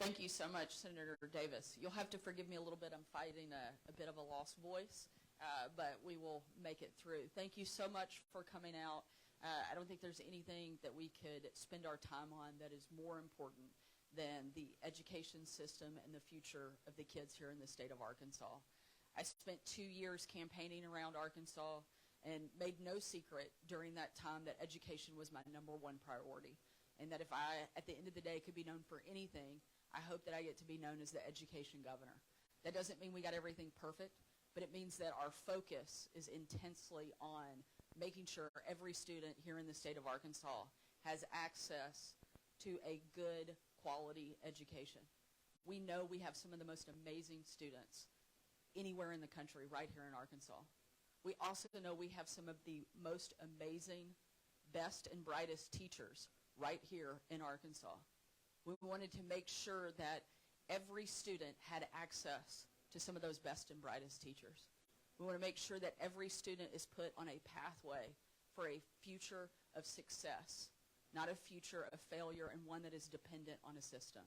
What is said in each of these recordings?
Thank you so much, Senator Davis. You'll have to forgive me a little bit. I'm fighting a bit of a lost voice, but we will make it through. Thank you so much for coming out. I don't think there's anything that we could spend our time on that is more important than the education system and the future of the kids here in the state of Arkansas. I spent 2 years campaigning around Arkansas and made no secret during that time that education was my #1 priority, and that if I, at the end of the day, could be known for anything, I hope that I get to be known as the education governor. That doesn't mean we got everything perfect, but it means that our focus is intensely on making sure every student here in the state of Arkansas has access to a good quality education. We know we have some of the most amazing students anywhere in the country right here in Arkansas. We also know we have some of the most amazing, best and brightest teachers right here in Arkansas. We wanted to make sure that every student had access to some of those best and brightest teachers. We want to make sure that every student is put on a pathway for a future of success, not a future of failure and one that is dependent on a system.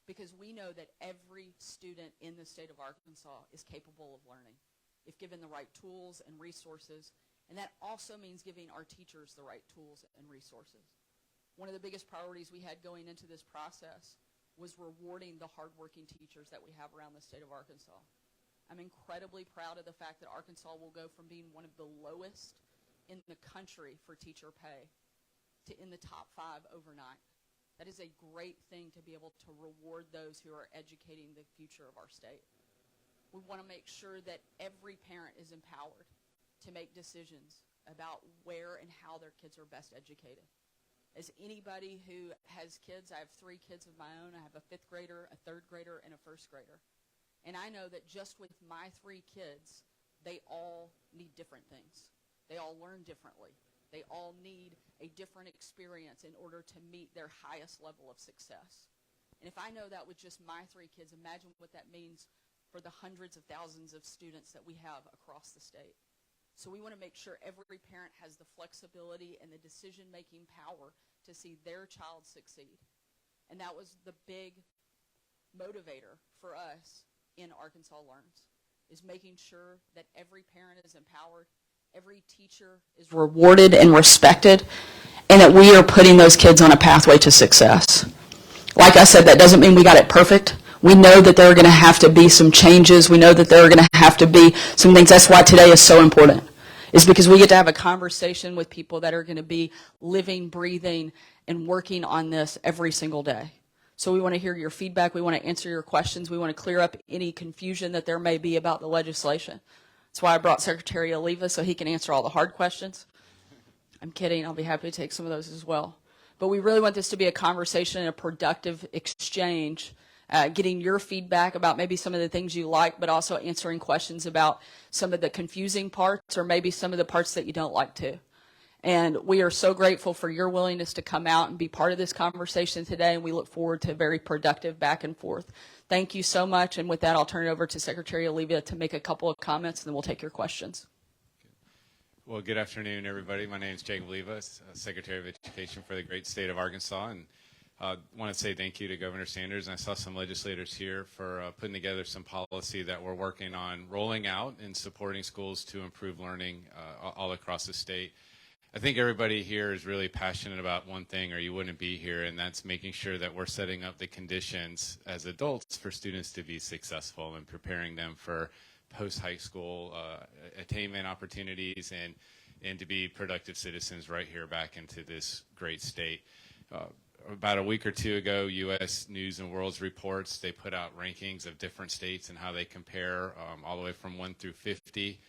Because we know that every student in the state of Arkansas is capable of learning if given the right tools and resources, and that also means giving our teachers the right tools and resources. One of the biggest priorities we had going into this process was rewarding the hardworking teachers that we have around the state of Arkansas. I'm incredibly proud of the fact that Arkansas will go from being one of the lowest in the country for teacher pay to in the top 5 overnight. That is a great thing to be able to reward those who are educating the future of our state. We want to make sure that every parent is empowered to make decisions about where and how their kids are best educated. As anybody who has kids, I have 3 kids of my own. I have a 5th grader, a 3rd grader, and a 1st grader. And I know that just with my 3 kids, they all need different things. They all learn differently. They all need a different experience in order to meet their highest level of success. And if I know that with just my 3 kids, imagine what that means for the hundreds of thousands of students that we have across the state. So we want to make sure every parent has the flexibility and the decision-making power to see their child succeed. And that was the big motivator for us in Arkansas Learns, is making sure that every parent is empowered, every teacher is rewarded and respected, and that we are putting those kids on a pathway to success. Like I said, that doesn't mean we got it perfect. We know that there are going to have to be some changes. We know that there are going to have to be some things. That's why today is so important, is because we get to have a conversation with people that are going to be living, breathing, and working on this every single day. So we want to hear your feedback. We want to answer your questions. We want to clear up any confusion that there may be about the legislation. That's why I brought Secretary Oliva, so he can answer all the hard questions. I'm kidding. I'll be happy to take some of those as well. But we really want this to be a conversation and a productive exchange, getting your feedback about maybe some of the things you like, but also answering questions about some of the confusing parts or maybe some of the parts that you don't like too. And we are so grateful for your willingness to come out and be part of this conversation today, and we look forward to a very productive back and forth. Thank you so much, and with that, I'll turn it over to Secretary Oliva to make a couple of comments, and then we'll take your questions. Well, good afternoon, everybody. My name is Jacob Oliva, Secretary of Education for the great state of Arkansas, and I want to say thank you to Governor Sanders. And I saw some legislators here for putting together some policy that we're working on rolling out and supporting schools to improve learning all across the state. I think everybody here is really passionate about one thing, or you wouldn't be here, and that's making sure that we're setting up the conditions as adults for students to be successful and preparing them for post-high school attainment opportunities and to be productive citizens right here back into this great state. About a week or 2 ago, U.S. News and World's reports, they put out rankings of different states and how they compare all the way from 1 through 50.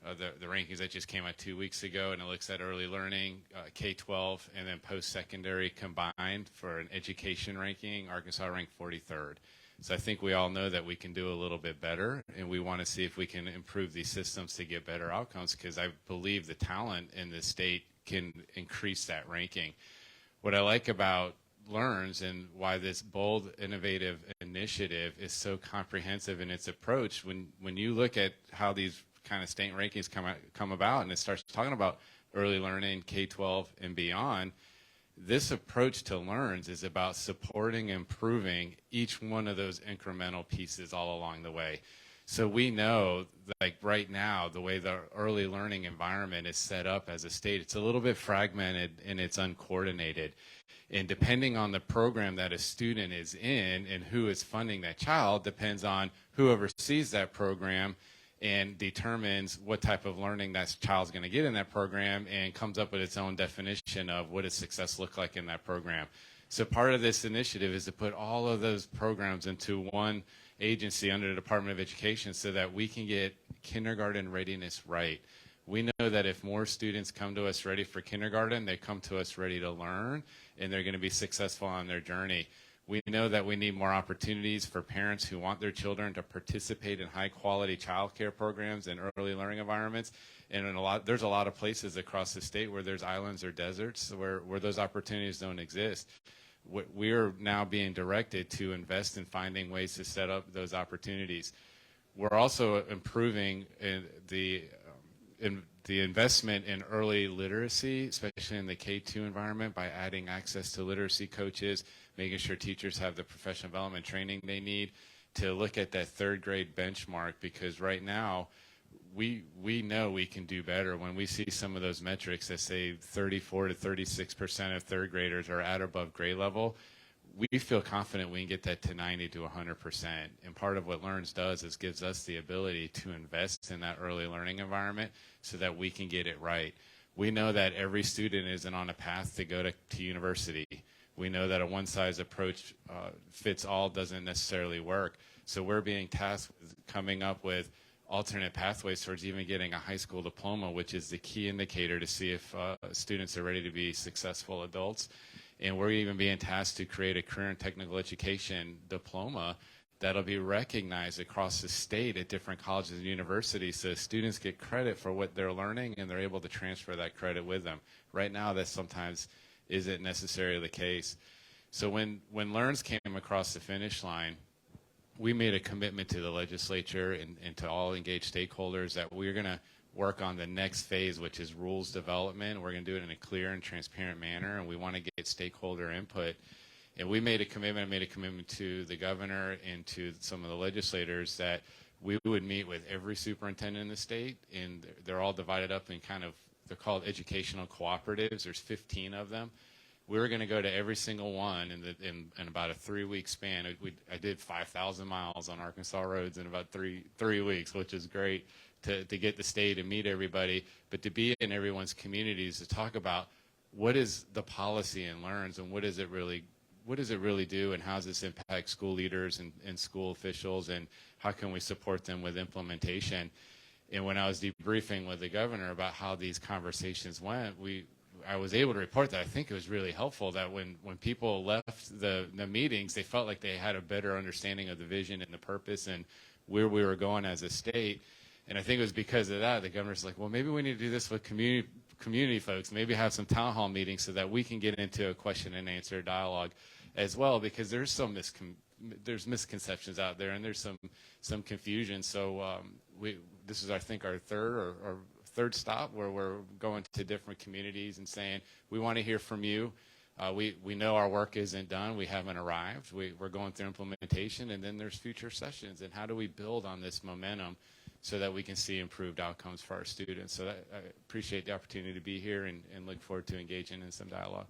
The rankings that just came out 2 weeks ago, and it looks at early learning, K-12, and then post-secondary combined for an education ranking. Arkansas ranked 43rd. So I think we all know that we can do a little bit better, and we want to see if we can improve these systems to get better outcomes, because I believe the talent in the state can increase that ranking. What I like about Learns and why this bold, innovative initiative is so comprehensive in its approach, when you look at how these kind of state rankings come about, and it starts talking about early learning, K-12 and beyond, This approach to Learns is about supporting and improving each one of those incremental pieces all along the way. So we know, like right now, the way the early learning environment is set up as a state, it's a little bit fragmented and it's uncoordinated. And depending on the program that a student is in and who is funding that child depends on who oversees that program and determines what type of learning that child's going to get in that program and comes up with its own definition of what does success look like in that program. So part of this initiative is to put all of those programs into one agency under the Department of Education so that we can get kindergarten readiness right. We know that if more students come to us ready for kindergarten, they come to us ready to learn, and they're going to be successful on their journey. We know that we need more opportunities for parents who want their children to participate in high-quality child care programs and early learning environments. And there's a lot of places across the state where there's islands or deserts where those opportunities don't exist. We are now being directed to invest in finding ways to set up those opportunities. We're also improving the investment in early literacy, especially in the K-2 environment, by adding access to literacy coaches, making sure teachers have the professional development training they need to look at that third grade benchmark, because right now we know we can do better. When we see some of those metrics that say 34 to 36% of third graders are at or above grade level, we feel confident we can get that to 90 to 100%. And part of what Learns does is gives us the ability to invest in that early learning environment so that we can get it right. We know that every student isn't on a path to go to university. We know that a one-size approach fits all doesn't necessarily work. So we're being tasked with coming up with alternate pathways towards even getting a high school diploma, which is the key indicator to see if students are ready to be successful adults. And we're even being tasked to create a career and technical education diploma that'll be recognized across the state at different colleges and universities so students get credit for what they're learning and they're able to transfer that credit with them. Right now, that sometimes isn't necessarily the case. So when Learns came across the finish line, we made a commitment to the legislature and to all engaged stakeholders that we're going to work on the next phase, which is rules development. We're going to do it in a clear and transparent manner, and we want to get stakeholder input. And we made a commitment. I made a commitment to the governor and to some of the legislators that we would meet with every superintendent in the state, and they're all divided up in they're called educational cooperatives. There's 15 of them. We were going to go to every single one in about a 3-week span. I did 5,000 miles on Arkansas roads in about three weeks, which is great to get the state and meet everybody, but to be in everyone's communities to talk about what is the policy in Learns and what does it really do, and how does this impact school leaders and school officials, and how can we support them with implementation. And when I was debriefing with the governor about how these conversations went, I was able to report that I think it was really helpful that when people left the meetings, they felt like they had a better understanding of the vision and the purpose and where we were going as a state. And I think it was because of that, the governor's like, well, maybe we need to do this with community folks, maybe have some town hall meetings so that we can get into a question and answer dialogue as well, because there's there's misconceptions out there and there's some confusion. So this is, I think, our third stop where we're going to different communities and saying, we want to hear from you. We know our work isn't done. We haven't arrived. We're going through implementation, and then there's future sessions. And how do we build on this momentum so that we can see improved outcomes for our students? So I appreciate the opportunity to be here and look forward to engaging in some dialogue.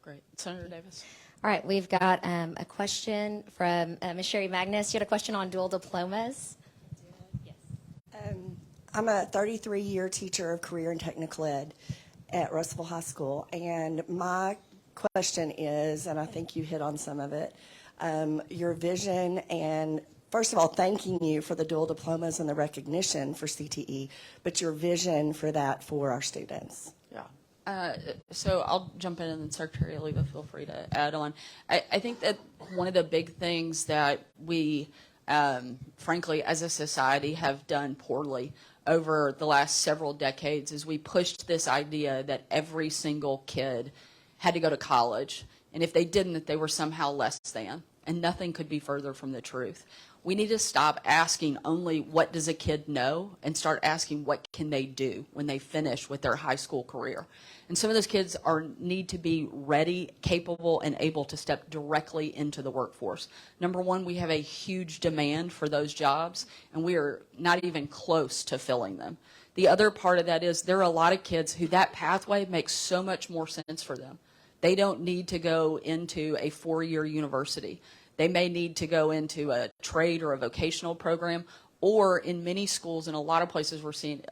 Great. Senator Davis. All right, we've got a question from Ms. Sherry Magnus. You had a question on dual diplomas? Yes. I'm a 33-year teacher of career and technical ed at Russellville High School, and my question is, and I think you hit on some of it, your vision, and first of all, thanking you for the dual diplomas and the recognition for CTE, but your vision for that for our students. So I'll jump in, and then Secretary Oliva, feel free to add on. I think that one of the big things that we, frankly, as a society have done poorly over the last several decades is we pushed this idea that every single kid had to go to college, and if they didn't, that they were somehow less than. and nothing could be further from the truth. We need to stop asking only what does a kid know and start asking what can they do when they finish with their high school career. And some of those kids need to be ready, capable, and able to step directly into the workforce. Number one, we have a huge demand for those jobs, and we are not even close to filling them. The other part of that is there are a lot of kids who that pathway makes so much more sense for them. They don't need to go into a 4-year university. They may need to go into a trade or a vocational program, or in many schools, in a lot of places we're seeing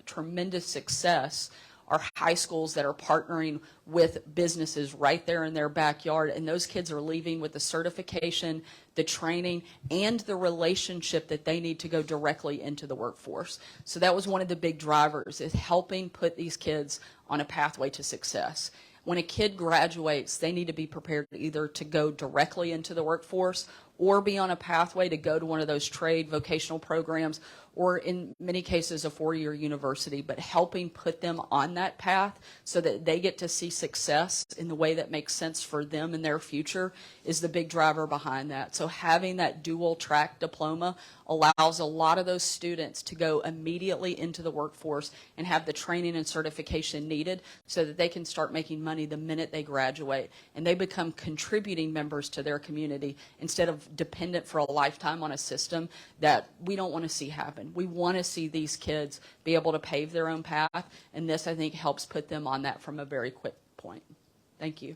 tremendous success, are high schools that are partnering with businesses right there in their backyard, and those kids are leaving with the certification, the training, and the relationship that they need to go directly into the workforce. So that was one of the big drivers, is helping put these kids on a pathway to success. When a kid graduates, they need to be prepared either to go directly into the workforce or be on a pathway to go to one of those trade vocational programs, or in many cases a 4-year university, but helping put them on that path so that they get to see success in the way that makes sense for them in their future is the big driver behind that. So having that dual track diploma allows a lot of those students to go immediately into the workforce and have the training and certification needed so that they can start making money the minute they graduate, and they become contributing members to their community instead of dependent for a lifetime on a system that we don't want to see happen. We want to see these kids be able to pave their own path, and this, I think, helps put them on that from a very quick point. Thank you.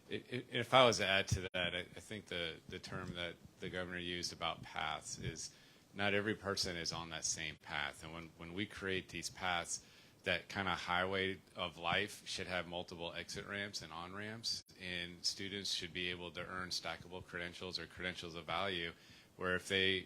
If I was to add to that, I think the term that the governor used about paths is not every person is on that same path. And when we create these paths, that kind of highway of life should have multiple exit ramps and on-ramps, and students should be able to earn stackable credentials or credentials of value, where if they,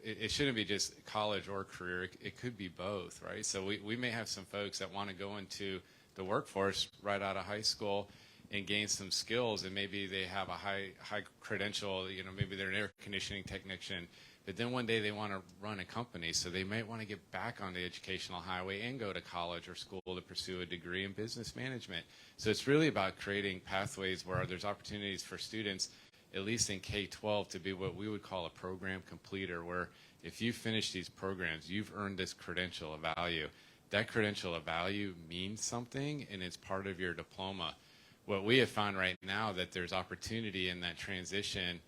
it shouldn't be just college or career, it could be both, right? So we may have some folks that want to go into the workforce right out of high school and gain some skills, and maybe they have a high credential, maybe they're an air conditioning technician, but then one day they want to run a company, so they might want to get back on the educational highway and go to college or school to pursue a degree in business management. So it's really about creating pathways where there's opportunities for students, at least in K-12, to be what we would call a program completer, where if you finish these programs, you've earned this credential of value. That credential of value means something, and it's part of your diploma. What we have found right now, that there's opportunity in that transition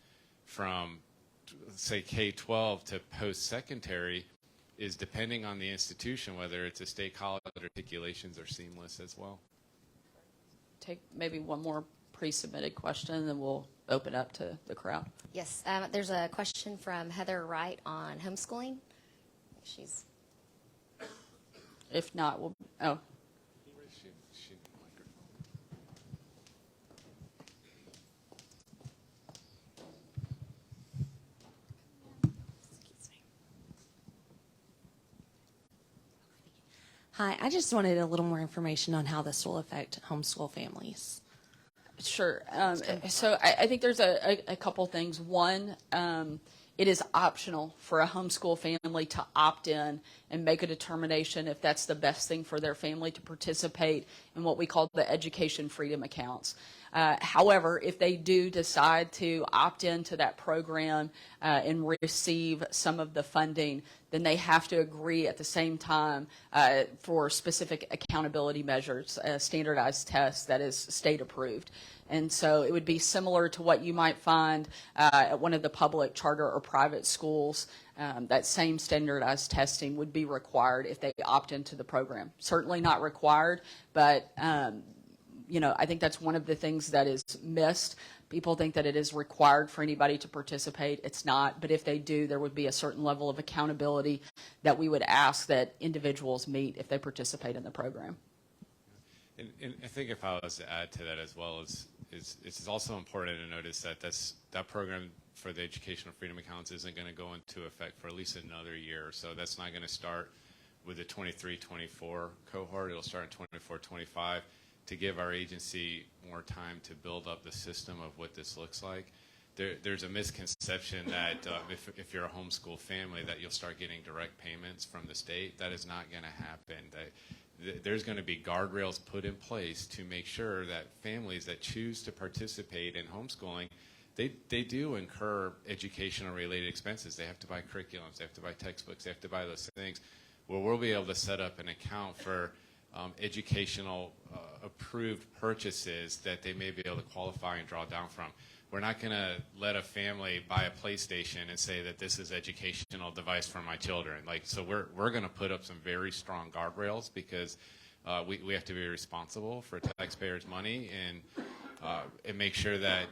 from, say, K-12 to post-secondary, is depending on the institution, whether it's a state college, articulations are seamless as well. Take maybe one more pre-submitted question, and then we'll open up to the crowd. Yes, there's a question from Heather Wright on homeschooling. She's. If not, we'll. Oh. Hi, I just wanted a little more information on how this will affect homeschool families. Sure. So I think there's a couple things. One, it is optional for a homeschool family to opt in and make a determination if that's the best thing for their family to participate in what we call the education freedom accounts. However, if they do decide to opt into that program and receive some of the funding, then they have to agree at the same time for specific accountability measures, a standardized test that is state approved. And so it would be similar to what you might find at one of the public charter or private schools. That same standardized testing would be required if they opt into the program. Certainly not required, but I think that's one of the things that is missed. People think that it is required for anybody to participate. It's not, but if they do, there would be a certain level of accountability that we would ask that individuals meet if they participate in the program. And I think if I was to add to that as well, it's also important to notice that that program for the educational freedom accounts isn't going to go into effect for at least another year. So that's not going to start with the 23-24 cohort. It'll start in 24-25 to give our agency more time to build up the system of what this looks like. There's a misconception that if you're a homeschool family that you'll start getting direct payments from the state. That is not going to happen. There's going to be guardrails put in place to make sure that families that choose to participate in homeschooling, they do incur educational related expenses. They have to buy curriculums, they have to buy textbooks, they have to buy those things. Well, we'll be able to set up an account for educational approved purchases that they may be able to qualify and draw down from. We're not going to let a family buy a PlayStation and say that this is educational device for my children. So we're going to put up some very strong guardrails because we have to be responsible for taxpayers' money and make sure that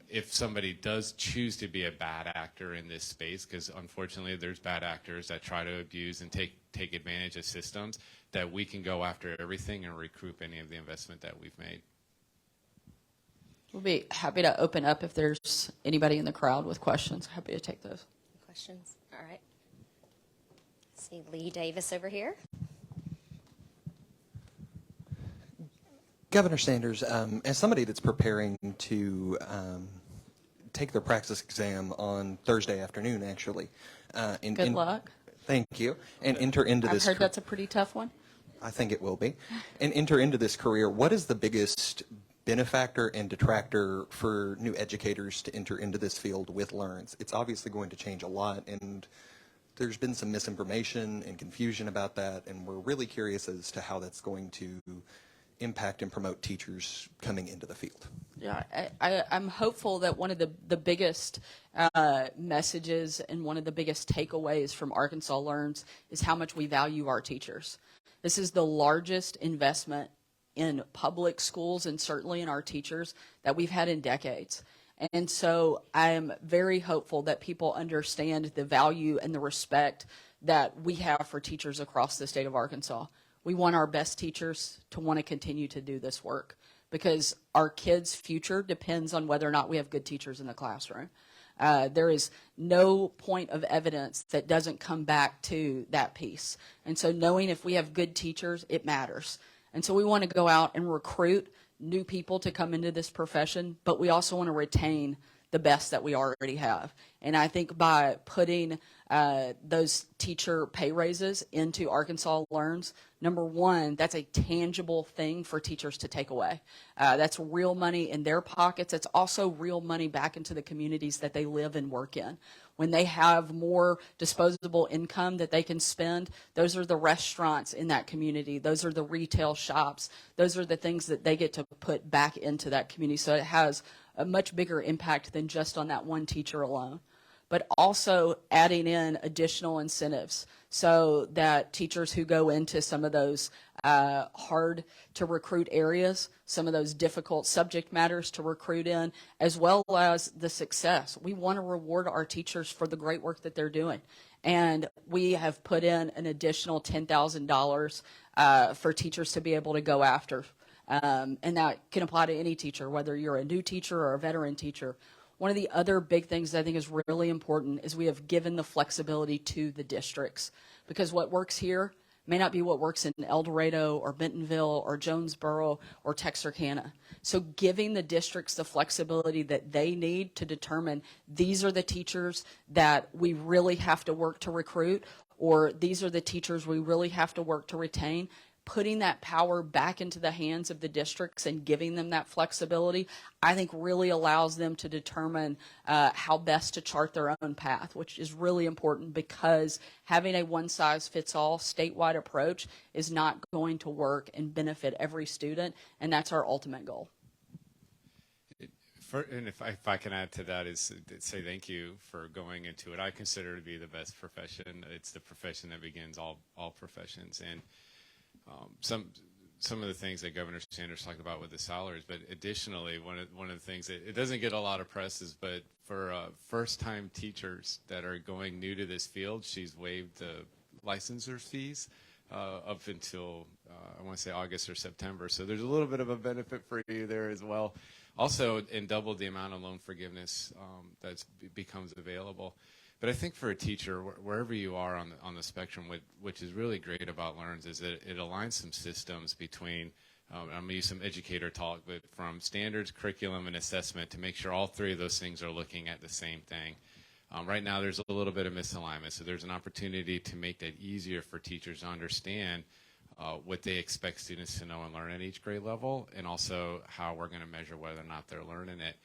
if somebody does choose to be a bad actor in this space, because unfortunately there's bad actors that try to abuse and take advantage of systems, that we can go after everything and recoup any of the investment that we've made. We'll be happy to open up if there's anybody in the crowd with questions. Happy to take those. Questions? All right. See Lee Davis over here. Governor Sanders, as somebody that's preparing to take their praxis exam on Thursday afternoon, actually. Good luck. Thank you. And enter into this. I've heard that's a pretty tough one. I think it will be. And enter into this career. What is the biggest benefactor and detractor for new educators to enter into this field with Learns? It's obviously going to change a lot, and there's been some misinformation and confusion about that, and we're really curious as to how that's going to impact and promote teachers coming into the field. Yeah, I'm hopeful that one of the biggest messages and one of the biggest takeaways from Arkansas Learns is how much we value our teachers. This is the largest investment in public schools and certainly in our teachers that we've had in decades. And so I am very hopeful that people understand the value and the respect that we have for teachers across the state of Arkansas. We want our best teachers to want to continue to do this work because our kids' future depends on whether or not we have good teachers in the classroom. There is no point of evidence that doesn't come back to that piece. And so knowing if we have good teachers, it matters. And so we want to go out and recruit new people to come into this profession, but we also want to retain the best that we already have. And I think by putting those teacher pay raises into Arkansas Learns, number one, that's a tangible thing for teachers to take away. That's real money in their pockets. It's also real money back into the communities that they live and work in. When they have more disposable income that they can spend, those are the restaurants in that community. Those are the retail shops. Those are the things that they get to put back into that community. So it has a much bigger impact than just on that one teacher alone. But also adding in additional incentives so that teachers who go into some of those hard to recruit areas, some of those difficult subject matters to recruit in, as well as the success. We want to reward our teachers for the great work that they're doing. And we have put in an additional $10,000 for teachers to be able to go after. And that can apply to any teacher, whether you're a new teacher or a veteran teacher. One of the other big things that I think is really important is we have given the flexibility to the districts, because what works here may not be what works in El Dorado or Bentonville or Jonesboro or Texarkana. So giving the districts the flexibility that they need to determine these are the teachers that we really have to work to recruit, or these are the teachers we really have to work to retain, putting that power back into the hands of the districts and giving them that flexibility, I think really allows them to determine how best to chart their own path, which is really important because having a one-size-fits-all statewide approach is not going to work and benefit every student, and that's our ultimate goal. And if I can add to that is say thank you for going into it. I consider it to be the best profession. It's the profession that begins all professions. And some of the things that Governor Sanders talked about with the salaries, but additionally, one of the things that it doesn't get a lot of press is, but for first-time teachers that are going new to this field, she's waived the licensure fees up until I want to say August or September. So there's a little bit of a benefit for you there as well. Also, and doubled the amount of loan forgiveness that becomes available. But I think for a teacher, wherever you are on the spectrum, which is really great about Learns is that it aligns some systems between, I'm going to use some educator talk, but from standards, curriculum, and assessment to make sure all three of those things are looking at the same thing. Right now, there's a little bit of misalignment, so there's an opportunity to make that easier for teachers to understand what they expect students to know and learn at each grade level, and also how we're going to measure whether or not they're learning it.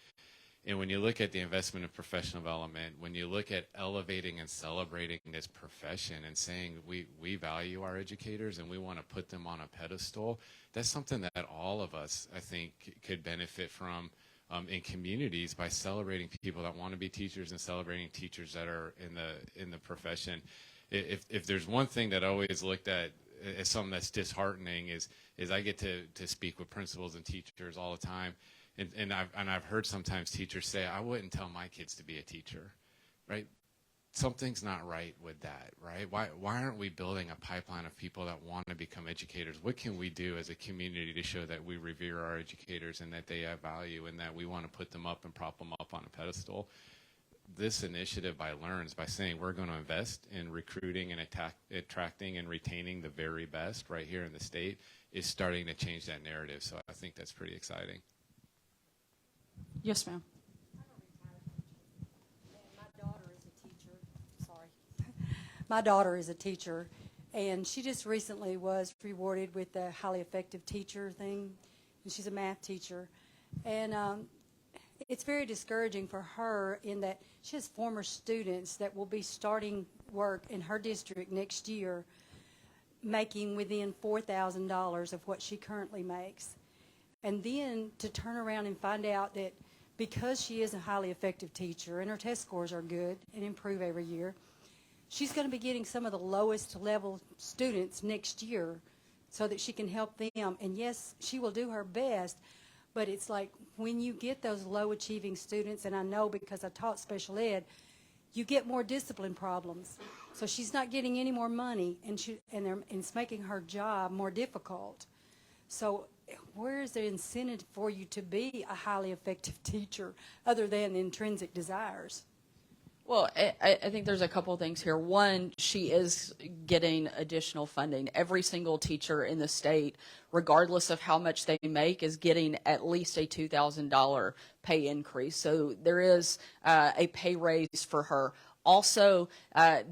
And when you look at the investment in professional development, when you look at elevating and celebrating this profession and saying we value our educators and we want to put them on a pedestal, that's something that all of us, I think, could benefit from in communities by celebrating people that want to be teachers and celebrating teachers that are in the profession. If there's one thing that I always looked at as something that's disheartening is I get to speak with principals and teachers all the time. And I've heard sometimes teachers say, I wouldn't tell my kids to be a teacher, right? Something's not right with that, right? Why aren't we building a pipeline of people that want to become educators? What can we do as a community to show that we revere our educators and that they have value and that we want to put them up and prop them up on a pedestal? This initiative by Learns, by saying we're going to invest in recruiting and attracting and retaining the very best right here in the state, is starting to change that narrative. So I think that's pretty exciting. Yes, ma'am. My daughter is a teacher. Sorry. My daughter is a teacher, and she just recently was rewarded with the highly effective teacher thing, and she's a math teacher. And it's very discouraging for her in that she has former students that will be starting work in her district next year making within $4,000 of what she currently makes. And then to turn around and find out that because she is a highly effective teacher and her test scores are good and improve every year, she's going to be getting some of the lowest level students next year so that she can help them. And yes, she will do her best, but it's like when you get those low achieving students, and I know because I taught special ed, you get more discipline problems. So she's not getting any more money, and it's making her job more difficult. So where is the incentive for you to be a highly effective teacher other than intrinsic desires? Well, I think there's a couple of things here. One, she is getting additional funding. Every single teacher in the state, regardless of how much they make, is getting at least a $2,000 pay increase. So there is a pay raise for her. Also,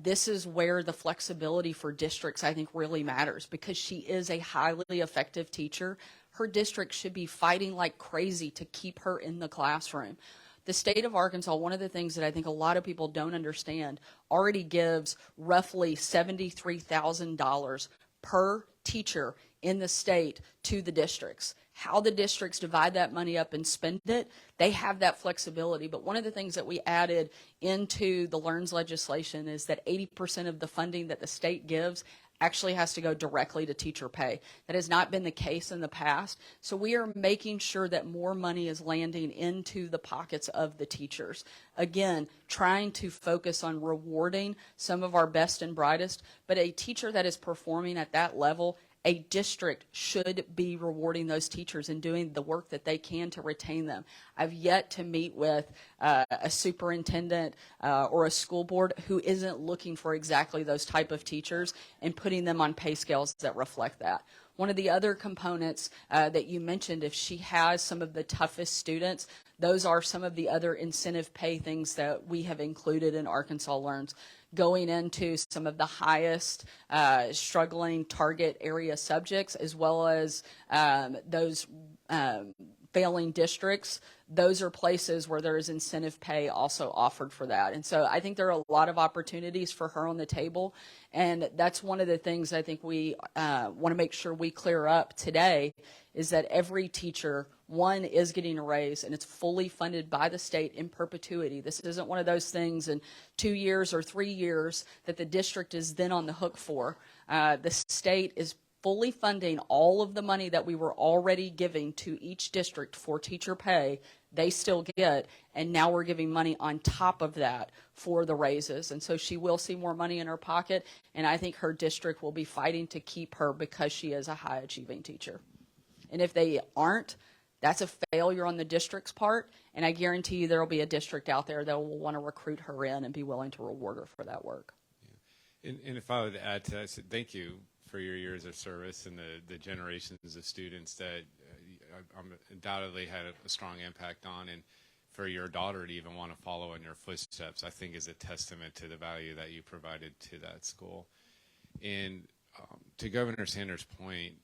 this is where the flexibility for districts, I think, really matters, because she is a highly effective teacher. Her district should be fighting like crazy to keep her in the classroom. The state of Arkansas, one of the things that I think a lot of people don't understand, already gives roughly $73,000 per teacher in the state to the districts. How the districts divide that money up and spend it, they have that flexibility. But one of the things that we added into the Learns legislation is that 80% of the funding that the state gives actually has to go directly to teacher pay. That has not been the case in the past. So we are making sure that more money is landing into the pockets of the teachers. Again, trying to focus on rewarding some of our best and brightest, but a teacher that is performing at that level, a district should be rewarding those teachers and doing the work that they can to retain them. I've yet to meet with a superintendent or a school board who isn't looking for exactly those type of teachers and putting them on pay scales that reflect that. One of the other components that you mentioned, if she has some of the toughest students, those are some of the other incentive pay things that we have included in Arkansas Learns, going into some of the highest struggling target area subjects, as well as those failing districts. Those are places where there is incentive pay also offered for that. And so I think there are a lot of opportunities for her on the table. And that's one of the things I think we want to make sure we clear up today, is that every teacher, one, is getting a raise, and it's fully funded by the state in perpetuity. This isn't one of those things in 2 years or 3 years that the district is then on the hook for. The state is fully funding all of the money that we were already giving to each district for teacher pay. They still get, and now we're giving money on top of that for the raises. And so she will see more money in her pocket, and I think her district will be fighting to keep her because she is a high achieving teacher. And if they aren't, that's a failure on the district's part, and I guarantee you there will be a district out there that will want to recruit her in and be willing to reward her for that work. Yeah. And if I would add to that, I said thank you for your years of service and the generations of students that undoubtedly had a strong impact on, and for your daughter to even want to follow in your footsteps, I think is a testament to the value that you provided to that school. And to Governor Sanders' point,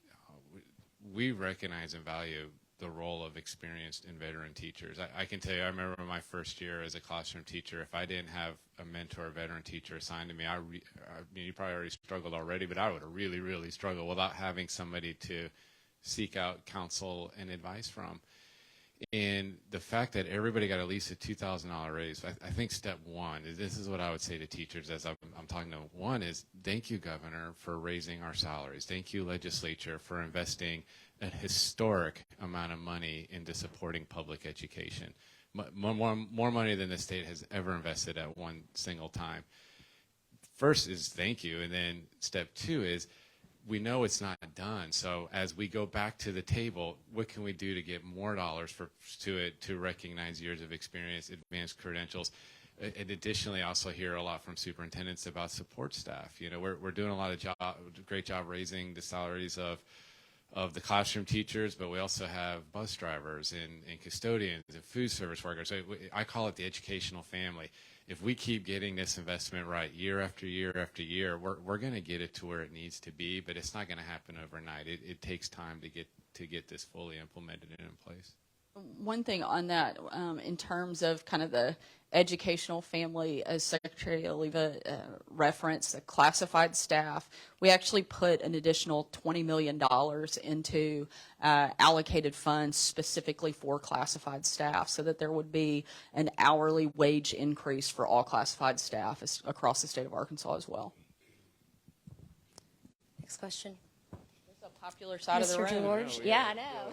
we recognize and value the role of experienced and veteran teachers. I can tell you, I remember my first year as a classroom teacher, if I didn't have a mentor, a veteran teacher assigned to me, I mean, you probably already struggled already, but I would have really, really struggled without having somebody to seek out counsel and advice from. And the fact that everybody got at least a $2,000 raise, I think step one, this is what I would say to teachers as I'm talking to them. One is, thank you, Governor, for raising our salaries. Thank you, legislature, for investing a historic amount of money into supporting public education. More money than the state has ever invested at one single time. First is thank you, and then step two is, we know it's not done. So as we go back to the table, what can we do to get more dollars to recognize years of experience, advanced credentials? And additionally, I also hear a lot from superintendents about support staff. You know, we're doing a lot of great job raising the salaries of the classroom teachers, but we also have bus drivers and custodians and food service workers. So I call it the educational family. If we keep getting this investment right year after year after year, we're going to get it to where it needs to be, but it's not going to happen overnight. It takes time to get this fully implemented and in place. One thing on that, in terms of kind of the educational family, as Secretary Oliva referenced, the classified staff, we actually put an additional $20 million into allocated funds specifically for classified staff, so that there would be an hourly wage increase for all classified staff across the state of Arkansas as well. Next question. It's a popular side of the Mr. room. George? Yeah, I know.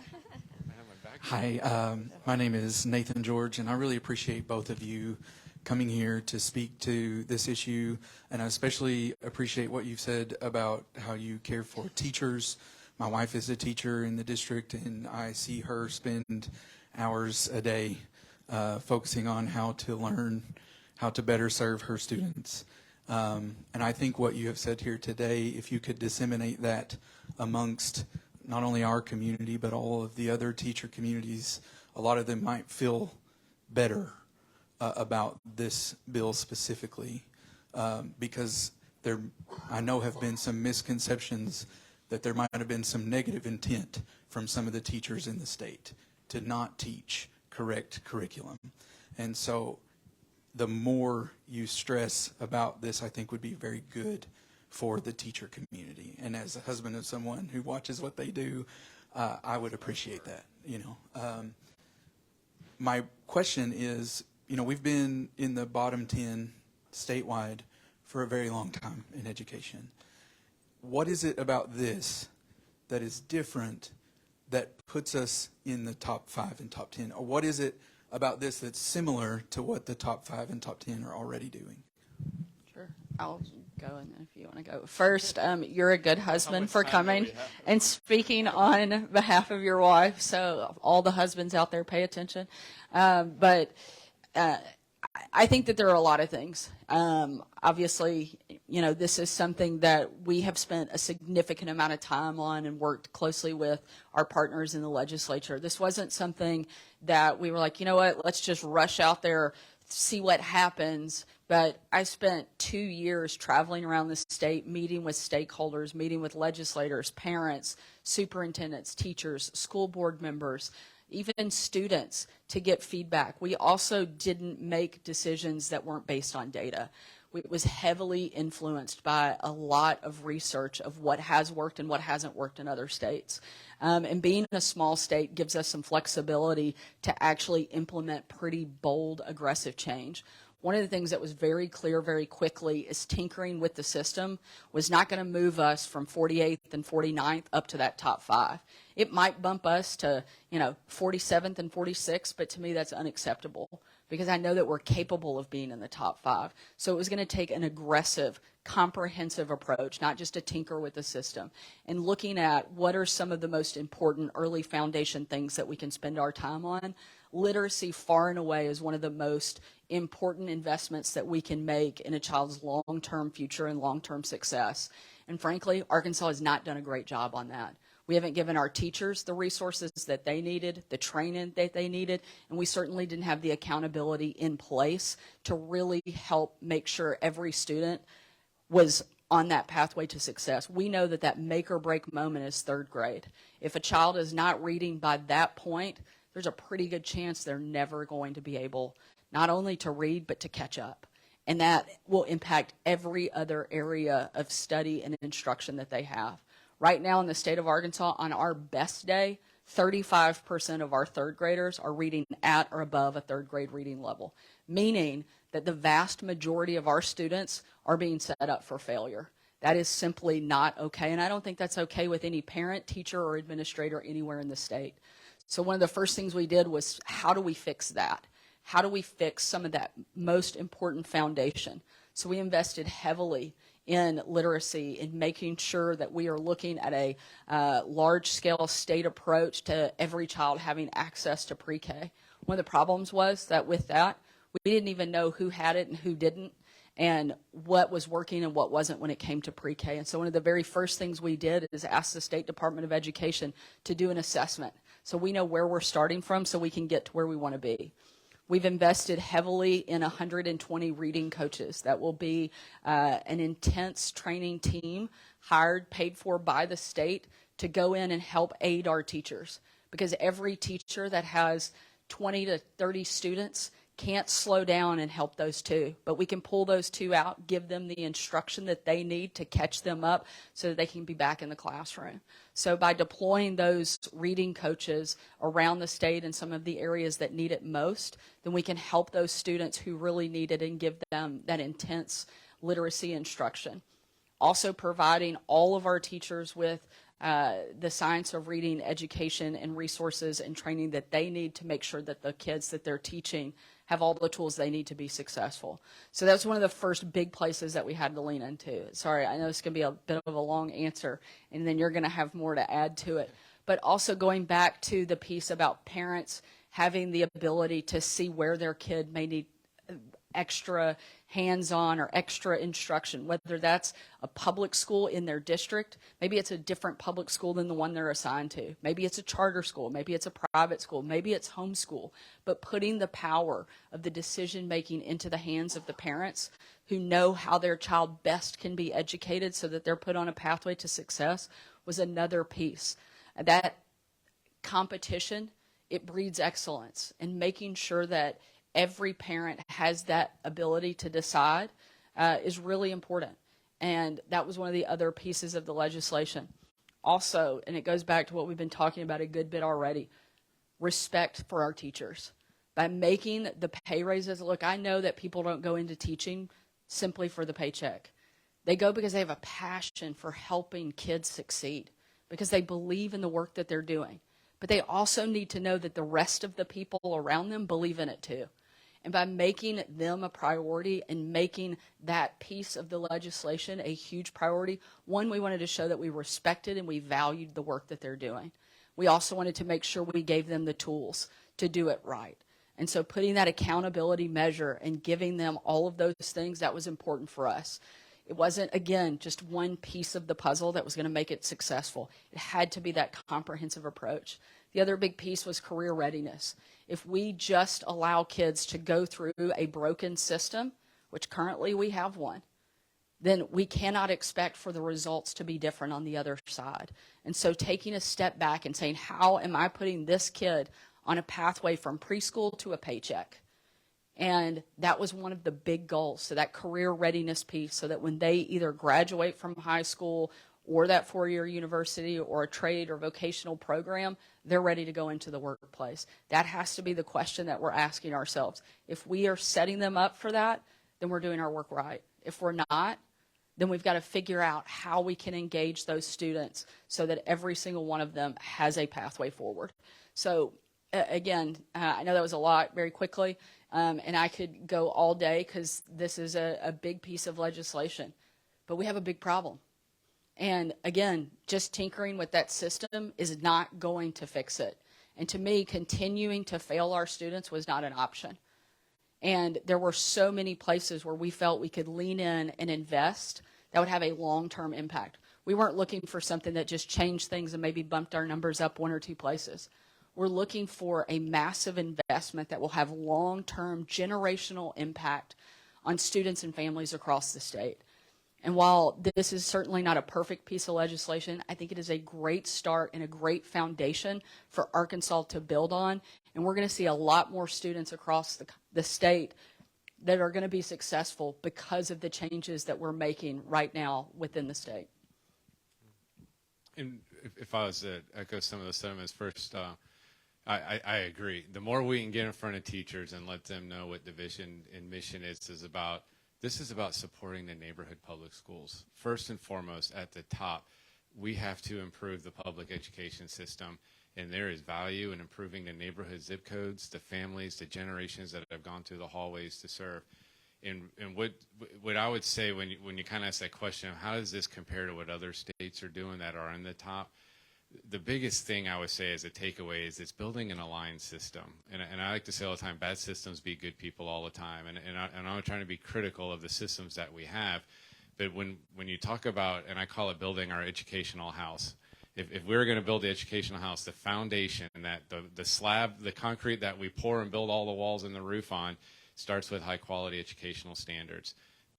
Hi, my name is Nathan George, and I really appreciate both of you coming here to speak to this issue, and I especially appreciate what you've said about how you care for teachers. My wife is a teacher in the district, and I see her spend hours a day focusing on how to learn, how to better serve her students. And I think what you have said here today, if you could disseminate that amongst not only our community, but all of the other teacher communities, a lot of them might feel better about this bill specifically, because there, I know, have been some misconceptions that there might have been some negative intent from some of the teachers in the state to not teach correct curriculum. And so the more you stress about this, I think would be very good for the teacher community. And as a husband of someone who watches what they do, I would appreciate that, you know. My question is, you know, we've been in the bottom 10 statewide for a very long time in education. What is it about this that is different that puts us in the top 5 and top 10? Or what is it about this that's similar to what the top 5 and top 10 are already doing? Sure. I'll go, and if you want to go first, you're a good husband for coming and speaking on behalf of your wife. So all the husbands out there, pay attention. But I think that there are a lot of things. Obviously, you know, this is something that we have spent a significant amount of time on and worked closely with our partners in the legislature. This wasn't something that we were like, you know what, let's just rush out there, see what happens. But I spent 2 years traveling around the state, meeting with stakeholders, meeting with legislators, parents, superintendents, teachers, school board members, even students, to get feedback. We also didn't make decisions that weren't based on data. It was heavily influenced by a lot of research of what has worked and what hasn't worked in other states. And being a small state gives us some flexibility to actually implement pretty bold, aggressive change. One of the things that was very clear very quickly is tinkering with the system was not going to move us from 48th and 49th up to that top 5. It might bump us to, you know, 47th and 46th, but to me that's unacceptable because I know that we're capable of being in the top 5. So it was going to take an aggressive, comprehensive approach, not just a tinker with the system, and looking at what are some of the most important early foundation things that we can spend our time on. Literacy far and away is one of the most important investments that we can make in a child's long-term future and long-term success. And frankly, Arkansas has not done a great job on that. We haven't given our teachers the resources that they needed, the training that they needed, and we certainly didn't have the accountability in place to really help make sure every student was on that pathway to success. We know that that make or break moment is third grade. If a child is not reading by that point, there's a pretty good chance they're never going to be able not only to read, but to catch up. And that will impact every other area of study and instruction that they have. Right now in the state of Arkansas, on our best day, 35% of our third graders are reading at or above a third grade reading level, meaning that the vast majority of our students are being set up for failure. That is simply not okay, and I don't think that's okay with any parent, teacher, or administrator anywhere in the state. So one of the first things we did was, how do we fix that? How do we fix some of that most important foundation? So we invested heavily in literacy, in making sure that we are looking at a large-scale state approach to every child having access to pre-K. One of the problems was that with that, we didn't even know who had it and who didn't, and what was working and what wasn't when it came to pre-K. And so one of the very first things we did is ask the State Department of Education to do an assessment so we know where we're starting from so we can get to where we want to be. We've invested heavily in 120 reading coaches. That will be an intense training team hired, paid for by the state to go in and help aid our teachers. Because every teacher that has 20 to 30 students can't slow down and help those two. But we can pull those two out, give them the instruction that they need to catch them up so that they can be back in the classroom. So by deploying those reading coaches around the state in some of the areas that need it most, then we can help those students who really need it and give them that intense literacy instruction. Also providing all of our teachers with the science of reading education and resources and training that they need to make sure that the kids that they're teaching have all the tools they need to be successful. So that's one of the first big places that we had to lean into. Sorry, I know this can be a bit of a long answer, and then you're going to have more to add to it. But also going back to the piece about parents having the ability to see where their kid may need extra hands-on or extra instruction, whether that's a public school in their district, maybe it's a different public school than the one they're assigned to, maybe it's a charter school, maybe it's a private school, maybe it's homeschool, but putting the power of the decision-making into the hands of the parents who know how their child best can be educated so that they're put on a pathway to success was another piece. That competition, it breeds excellence, and making sure that every parent has that ability to decide is really important. And that was one of the other pieces of the legislation. Also, and it goes back to what we've been talking about a good bit already, respect for our teachers. By making the pay raises, look, I know that people don't go into teaching simply for the paycheck. They go because they have a passion for helping kids succeed, because they believe in the work that they're doing. But they also need to know that the rest of the people around them believe in it too. And by making them a priority and making that piece of the legislation a huge priority, one, we wanted to show that we respected and we valued the work that they're doing. We also wanted to make sure we gave them the tools to do it right. And so putting that accountability measure and giving them all of those things, that was important for us. It wasn't, again, just one piece of the puzzle that was going to make it successful. It had to be that comprehensive approach. The other big piece was career readiness. If we just allow kids to go through a broken system, which currently we have one, then we cannot expect for the results to be different on the other side. And so taking a step back and saying, how am I putting this kid on a pathway from preschool to a paycheck? And that was one of the big goals, so that career readiness piece, so that when they either graduate from high school or that four-year university or a trade or vocational program, they're ready to go into the workplace. That has to be the question that we're asking ourselves. If we are setting them up for that, then we're doing our work right. If we're not, then we've got to figure out how we can engage those students so that every single one of them has a pathway forward. So again, I know that was a lot very quickly, and I could go all day because this is a big piece of legislation. But we have a big problem. And again, just tinkering with that system is not going to fix it. And to me, continuing to fail our students was not an option. And there were so many places where we felt we could lean in and invest that would have a long-term impact. We weren't looking for something that just changed things and maybe bumped our numbers up one or two places. We're looking for a massive investment that will have long-term generational impact on students and families across the state. And while this is certainly not a perfect piece of legislation, I think it is a great start and a great foundation for Arkansas to build on. And we're going to see a lot more students across the state that are going to be successful because of the changes that we're making right now within the state. And if I was to echo some of the sentiments first, I agree. The more we can get in front of teachers and let them know what the vision and mission is about, this is about supporting the neighborhood public schools. First and foremost, at the top, we have to improve the public education system, and there is value in improving the neighborhood zip codes, the families, the generations that have gone through the hallways to serve. And what I would say when you kind of ask that question, how does this compare to what other states are doing that are in the top? The biggest thing I would say as a takeaway is it's building an aligned system. And I like to say all the time, bad systems beat good people all the time. And I'm trying to be critical of the systems that we have. But when you talk about, and I call it building our educational house, if we're going to build the educational house, the foundation, that the slab, the concrete that we pour and build all the walls and the roof on starts with high quality educational standards.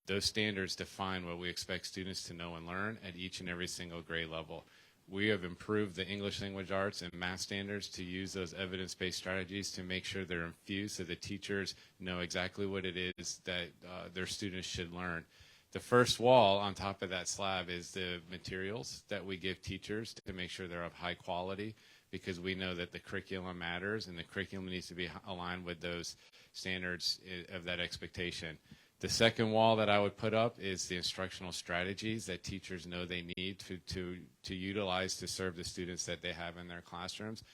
Those standards define what we expect students to know and learn at each and every single grade level. We have improved the English language arts and math standards to use those evidence-based strategies to make sure they're infused so the teachers know exactly what it is that their students should learn. The first wall on top of that slab is the materials that we give teachers to make sure they're of high quality, because we know that the curriculum matters and the curriculum needs to be aligned with those standards of that expectation. The second wall that I would put up is the instructional strategies that teachers know they need to utilize to serve the students that they have in their classrooms.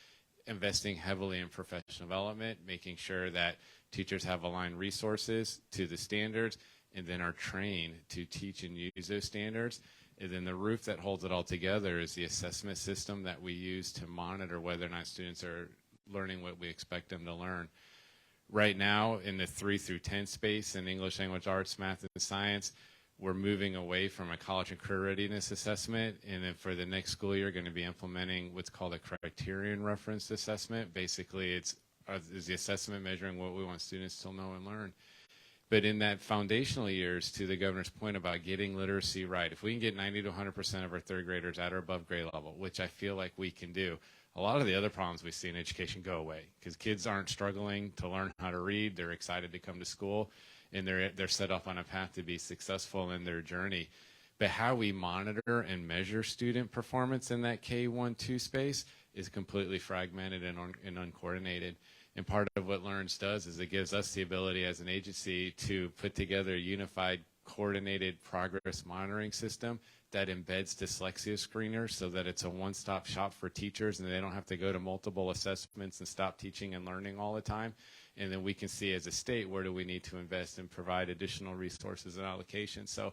Investing heavily in professional development, making sure that teachers have aligned resources to the standards and then are trained to teach and use those standards. And then the roof that holds it all together is the assessment system that we use to monitor whether or not students are learning what we expect them to learn. Right now, in the 3 through 10 space in English language arts, math, and science, we're moving away from a college and career readiness assessment, and then for the next school year, going to be implementing what's called a criterion referenced assessment. Basically, is the assessment measuring what we want students to know and learn. But in that foundational years, to the governor's point about getting literacy right, if we can get 90 to 100% of our third graders at or above grade level, which I feel like we can do, a lot of the other problems we see in education go away, because kids aren't struggling to learn how to read. They're excited to come to school, and they're set off on a path to be successful in their journey. But how we monitor and measure student performance in that K-1-2 space is completely fragmented and uncoordinated. And part of what Learns does is it gives us the ability as an agency to put together a unified, coordinated progress monitoring system that embeds dyslexia screeners so that it's a one-stop shop for teachers and they don't have to go to multiple assessments and stop teaching and learning all the time. And then we can see as a state, where do we need to invest and provide additional resources and allocations. So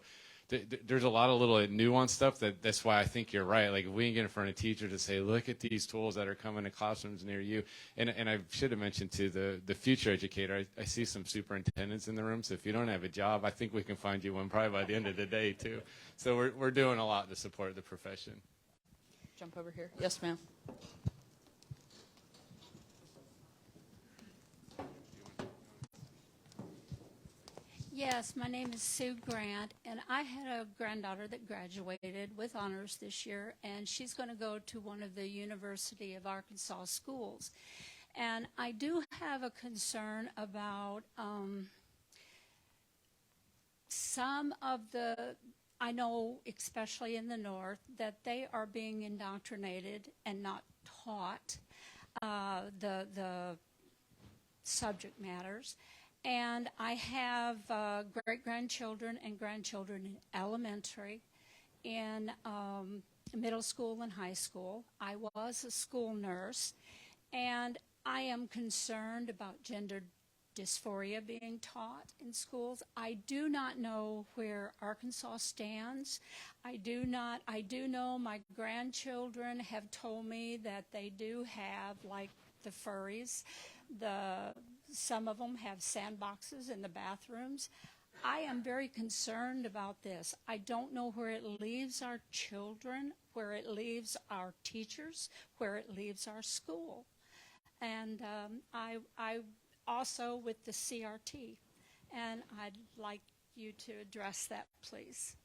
there's a lot of little nuanced stuff that's why I think you're right. Like, if we can get in front of teachers to say, look at these tools that are coming to classrooms near you. And I should have mentioned to the future educator, I see some superintendents in the room. So if you don't have a job, I think we can find you one probably by the end of the day too. So we're doing a lot to support the profession. Jump over here. Yes, ma'am. Yes, my name is Sue Grant, and I had a granddaughter that graduated with honors this year, and she's going to go to one of the University of Arkansas schools. And I do have a concern about some of the, I know especially in the north, that they are being indoctrinated and not taught the subject matters. And I have great-grandchildren and grandchildren in elementary, in middle school and high school. I was a school nurse, and I am concerned about gender dysphoria being taught in schools. I do not know where Arkansas stands. I do know my grandchildren have told me that they do have, like the furries, some of them have sandboxes in the bathrooms. I am very concerned about this. I don't know where it leaves our children, where it leaves our teachers, where it leaves our school. And I also with the CRT, and I'd like you to address that, please.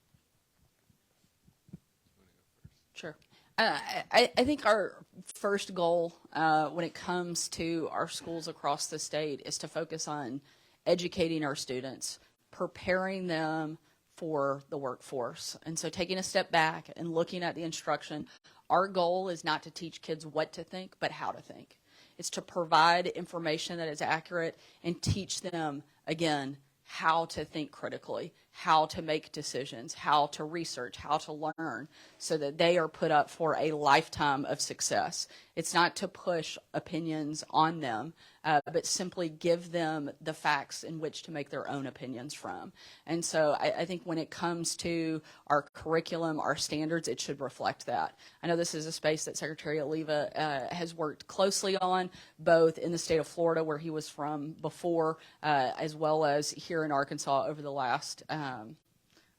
Sure. I think our first goal when it comes to our schools across the state is to focus on educating our students, preparing them for the workforce. And so taking a step back and looking at the instruction, our goal is not to teach kids what to think, but how to think. It's to provide information that is accurate and teach them, again, how to think critically, how to make decisions, how to research, how to learn, so that they are put up for a lifetime of success. It's not to push opinions on them, but simply give them the facts in which to make their own opinions from. And so I think when it comes to our curriculum, our standards, it should reflect that. I know this is a space that Secretary Oliva has worked closely on, both in the state of Florida, where he was from before, as well as here in Arkansas over the last, I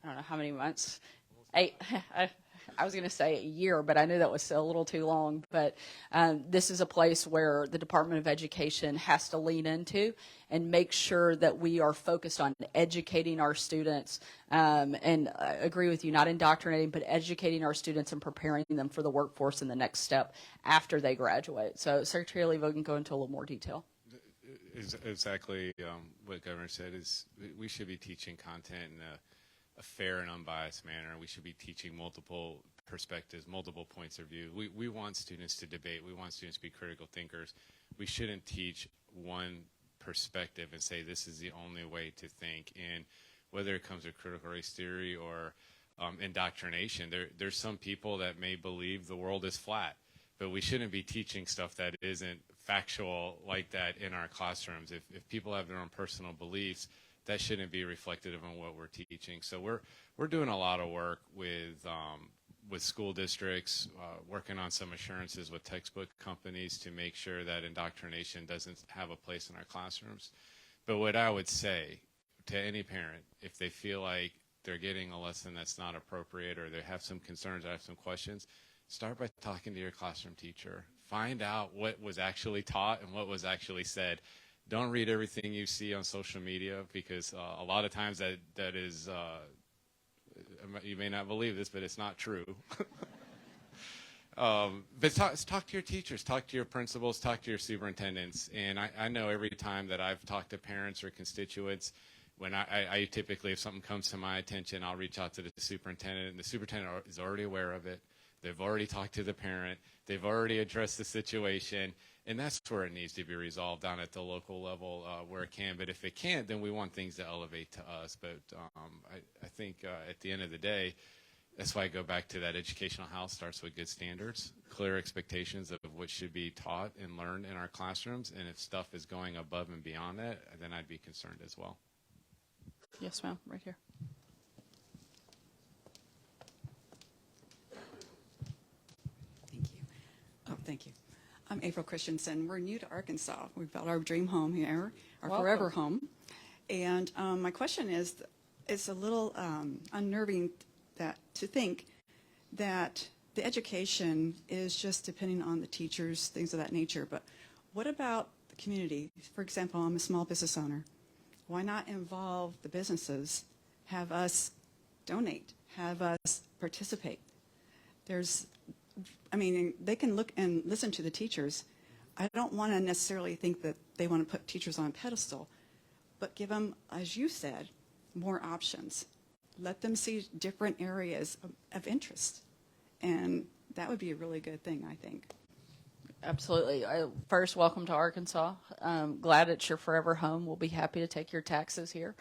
don't know how many months, 8, I was going to say a year, but I knew that was a little too long. But this is a place where the Department of Education has to lean into and make sure that we are focused on educating our students. And I agree with you, not indoctrinating, but educating our students and preparing them for the workforce and the next step after they graduate. So Secretary Oliva can go into a little more detail. Exactly what Governor said is we should be teaching content in a fair and unbiased manner. We should be teaching multiple perspectives, multiple points of view. We want students to debate. We want students to be critical thinkers. We shouldn't teach one perspective and say this is the only way to think. And whether it comes to critical race theory or indoctrination, there's some people that may believe the world is flat, but we shouldn't be teaching stuff that isn't factual like that in our classrooms. If people have their own personal beliefs, that shouldn't be reflective on what we're teaching. So we're doing a lot of work with school districts, working on some assurances with textbook companies to make sure that indoctrination doesn't have a place in our classrooms. But what I would say to any parent, if they feel like they're getting a lesson that's not appropriate or they have some concerns or have some questions, start by talking to your classroom teacher. Find out what was actually taught and what was actually said. Don't read everything you see on social media, because a lot of times that is, you may not believe this, but it's not true. But talk to your teachers, talk to your principals, talk to your superintendents. And I know every time that I've talked to parents or constituents, when I typically, if something comes to my attention, I'll reach out to the superintendent, and the superintendent is already aware of it. They've already talked to the parent. They've already addressed the situation. And that's where it needs to be resolved, down at the local level where it can. But if it can't, then we want things to elevate to us. But I think at the end of the day, that's why I go back to that educational house starts with good standards, clear expectations of what should be taught and learned in our classrooms. And if stuff is going above and beyond that, then I'd be concerned as well. Yes, ma'am, right here. Thank you. I'm April Christensen. We're new to Arkansas. We built our dream home here, our forever home. And my question is, it's a little unnerving to think that the education is just depending on the teachers, things of that nature. But what about the community? For example, I'm a small business owner. Why not involve the businesses, have us donate, have us participate? They can look and listen to the teachers. I don't want to necessarily think that they want to put teachers on a pedestal, but give them, as you said, more options. Let them see different areas of interest. And that would be a really good thing, I think. Absolutely. First, welcome to Arkansas. Glad it's your forever home. We'll be happy to take your taxes here.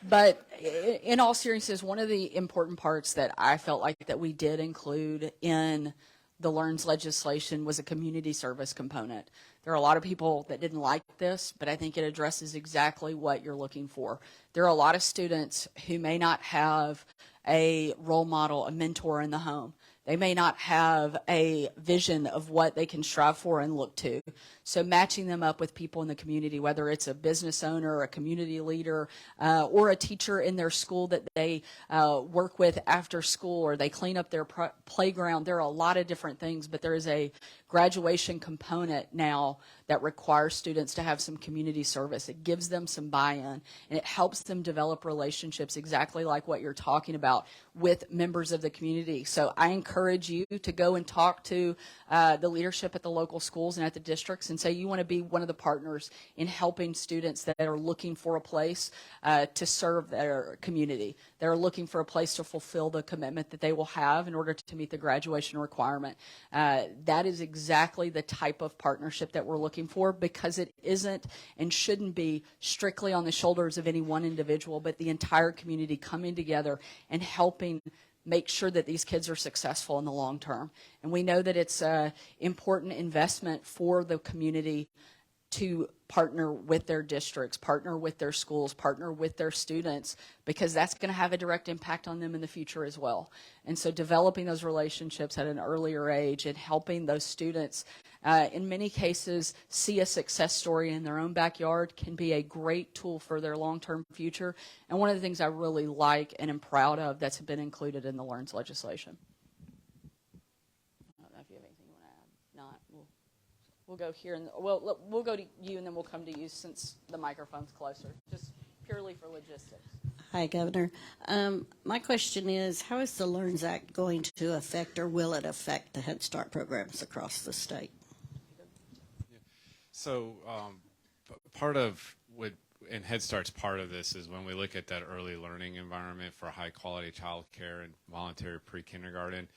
But in all seriousness, one of the important parts that I felt like that we did include in the LEARNS legislation was a community service component. There are a lot of people that didn't like this, but I think it addresses exactly what you're looking for. There are a lot of students who may not have a role model, a mentor in the home. They may not have a vision of what they can strive for and look to. So matching them up with people in the community, whether it's a business owner, a community leader, or a teacher in their school that they work with after school, or they clean up their playground. There are a lot of different things, but there is a graduation component now that requires students to have some community service. It gives them some buy-in, and it helps them develop relationships exactly like what you're talking about with members of the community. So I encourage you to go and talk to the leadership at the local schools and at the districts and say you want to be one of the partners in helping students that are looking for a place to serve their community. They're looking for a place to fulfill the commitment that they will have in order to meet the graduation requirement. That is exactly the type of partnership that we're looking for, because it isn't and shouldn't be strictly on the shoulders of any one individual, but the entire community coming together and helping make sure that these kids are successful in the long term. And we know that it's an important investment for the community to partner with their districts, partner with their schools, partner with their students, because that's going to have a direct impact on them in the future as well. And so developing those relationships at an earlier age and helping those students, in many cases, see a success story in their own backyard can be a great tool for their long-term future. And one of the things I really like and am proud of that's been included in the LEARNS legislation. I don't know if you have anything you want to add. Not, we'll go here, and we'll go to you, and then we'll come to you since the microphone's closer, just purely for logistics. Hi, Governor. My question is, how is the LEARNS Act going to affect, or will it affect, the Head Start programs across the state? So part of what, and Head Start's part of this, is when we look at that early learning environment for high quality child care and voluntary pre-kindergarten.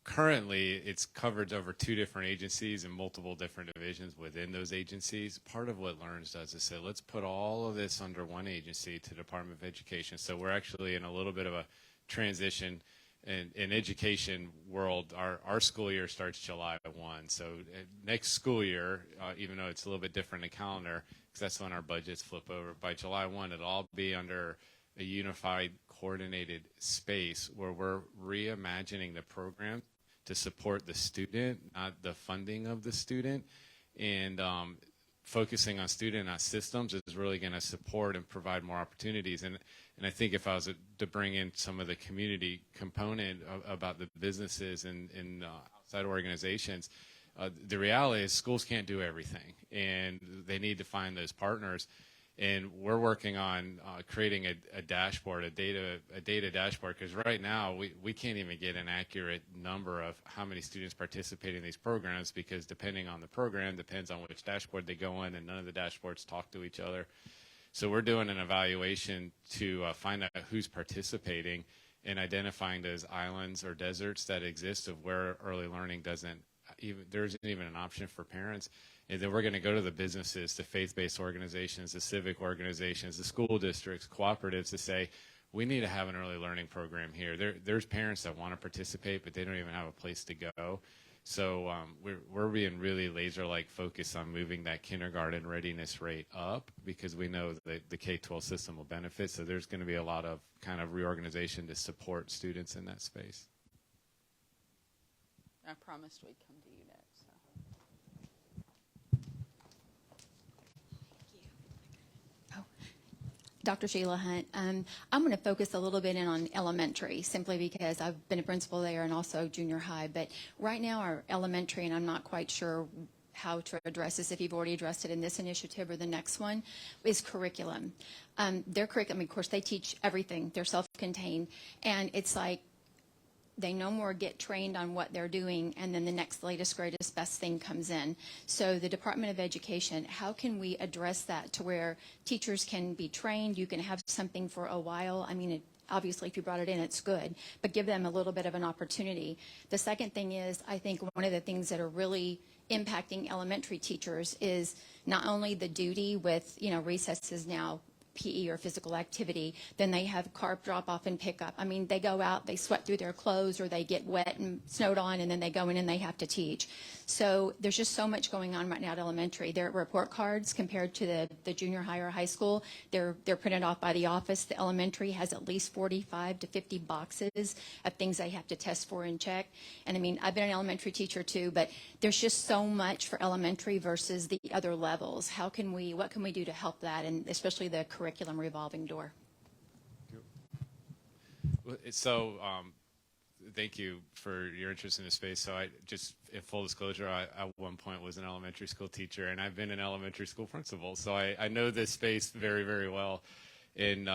Currently, it's covered over 2 different agencies and multiple different divisions within those agencies. Part of what LEARNS does is say, let's put all of this under one agency, to Department of Education. So we're actually in a little bit of a transition. In education world, our school year starts July 1. So next school year, even though it's a little bit different in the calendar, because that's when our budgets flip over, by July 1, it'll all be under a unified, coordinated space where we're reimagining the program to support the student, not the funding of the student. And focusing on student, not systems, is really going to support and provide more opportunities. And I think if I was to bring in some of the community component about the businesses and outside organizations, the reality is schools can't do everything, and they need to find those partners. And we're working on creating a dashboard, a data dashboard, because right now we can't even get an accurate number of how many students participate in these programs, because depending on the program, depends on which dashboard they go in, and none of the dashboards talk to each other. So we're doing an evaluation to find out who's participating and identifying those islands or deserts that exist of where early learning there isn't even an option for parents. And then we're going to go to the businesses, the faith-based organizations, the civic organizations, the school districts, cooperatives, to say, we need to have an early learning program here. There's parents that want to participate, but they don't even have a place to go. So we're being really laser-like focused on moving that kindergarten readiness rate up, because we know that the K-12 system will benefit. So there's going to be a lot of kind of reorganization to support students in that space. I promised we'd come to you next. Dr. Sheila Hunt. I'm going to focus a little bit in on elementary, simply because I've been a principal there and also junior high. But right now our elementary, and I'm not quite sure how to address this, if you've already addressed it in this initiative or the next one, is curriculum. Their curriculum, of course, they teach everything. They're self-contained. And it's like they no more get trained on what they're doing, and then the next latest, greatest, best thing comes in. So the Department of Education, how can we address that to where teachers can be trained, you can have something for a while? I mean, obviously, if you brought it in, it's good, but give them a little bit of an opportunity. The second thing is, I think one of the things that are really impacting elementary teachers is not only the duty with, recesses now PE or physical activity, then they have carb drop off and pickup. I mean, they go out, they sweat through their clothes, or they get wet and snowed on, and then they go in and they have to teach. So there's just so much going on right now at elementary. Their report cards compared to the junior high or high school, they're printed off by the office. The elementary has at least 45 to 50 boxes of things they have to test for and check. And I mean, I've been an elementary teacher too, but there's just so much for elementary versus the other levels. What can we do to help that, and especially the curriculum revolving door? So, thank you for your interest in this space. So I just, in full disclosure, I at one point was an elementary school teacher, and I've been an elementary school principal. So I know this space very, very well. And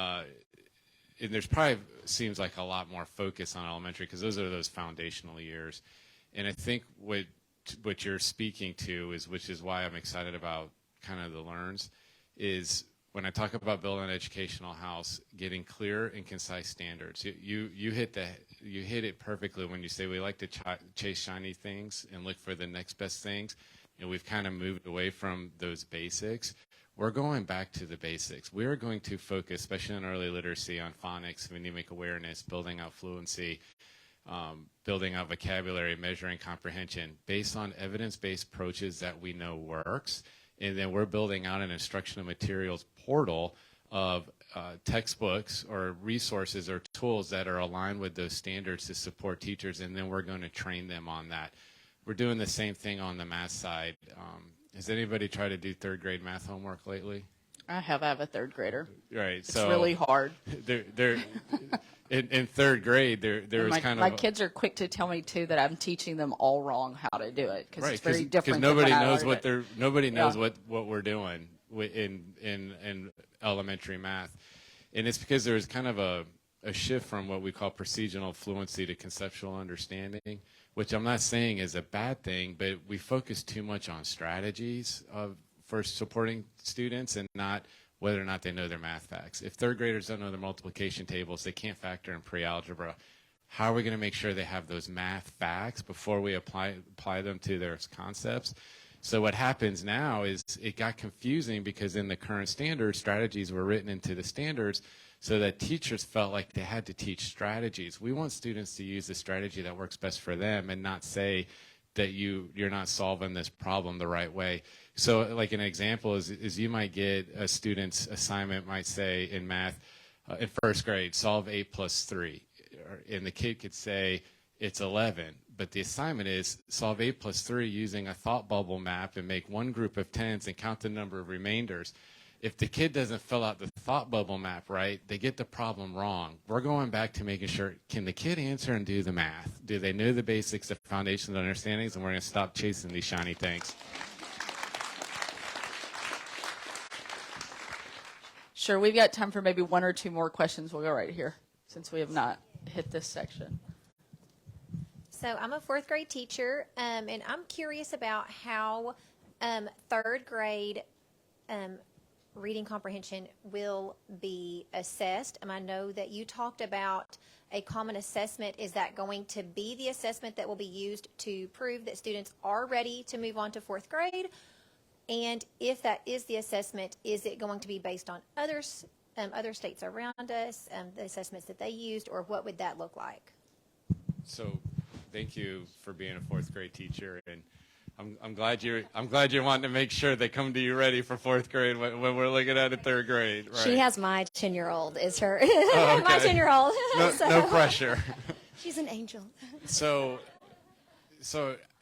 there's probably seems like a lot more focus on elementary because those are those foundational years. And I think what you're speaking to is, which is why I'm excited about kind of the learns, is when I talk about building an educational house, getting clear and concise standards. You hit it perfectly when you say we like to chase shiny things and look for the next best things. You know, we've kind of moved away from those basics. We're going back to the basics. We're going to focus, especially in early literacy, on phonics, phonemic awareness, building out fluency, building out vocabulary, measuring comprehension, based on evidence-based approaches that we know works. And then we're building out an instructional materials portal of textbooks or resources or tools that are aligned with those standards to support teachers, and then we're going to train them on that. We're doing the same thing on the math side. Has anybody tried to do third grade math homework lately? I have a third grader. Right. It's so really hard. They're in third grade, there was kind of my kids are quick to tell me too that I'm teaching them all wrong how to do it because it's very different. Because nobody than knows what nobody knows what we're doing in elementary math, and it's because there's kind of a shift from what we call procedural fluency to conceptual understanding, which I'm not saying is a bad thing, but we focus too much on strategies for supporting students and not whether or not they know their math facts. If third graders don't know their multiplication tables, they can't factor in pre-algebra. How are we going to make sure they have those math facts before we apply them to their concepts? So what happens now is it got confusing because in the current standards, strategies were written into the standards so that teachers felt like they had to teach strategies. We want students to use the strategy that works best for them and not say that you're not solving this problem the right way. So like an example is you might get a student's assignment might say in math, in first grade, solve 8 plus 3. And the kid could say it's 11. But the assignment is solve 8 plus 3 using a thought bubble map and make one group of tens and count the number of remainders. If the kid doesn't fill out the thought bubble map right, they get the problem wrong. We're going back to making sure, can the kid answer and do the math? Do they know the basics, the foundations, and understandings? And we're going to stop chasing these shiny things. Sure, we've got time for maybe one or two more questions. We'll go right here since we have not hit this section. So I'm a fourth grade teacher, and I'm curious about how third grade reading comprehension will be assessed. And I know that you talked about a common assessment. Is that going to be the assessment that will be used to prove that students are ready to move on to fourth grade? And if that is the assessment, is it going to be based on other states around us, the assessments that they used, or what would that look like? So thank you for being a fourth grade teacher, and I'm glad you're wanting to make sure they come to you ready for fourth grade when we're looking at a third grade. Right? She has my 10-year-old is her Oh, okay. my 10-year-old. No pressure. She's an angel. So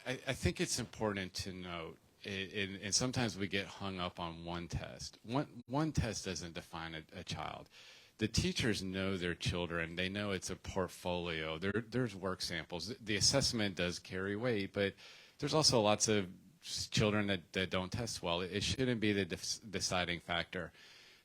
I think it's important to note, and sometimes we get hung up on one test. One test doesn't define a child. The teachers know their children. They know it's a portfolio. There's work samples. The assessment does carry weight, but there's also lots of children that don't test well. It shouldn't be the deciding factor.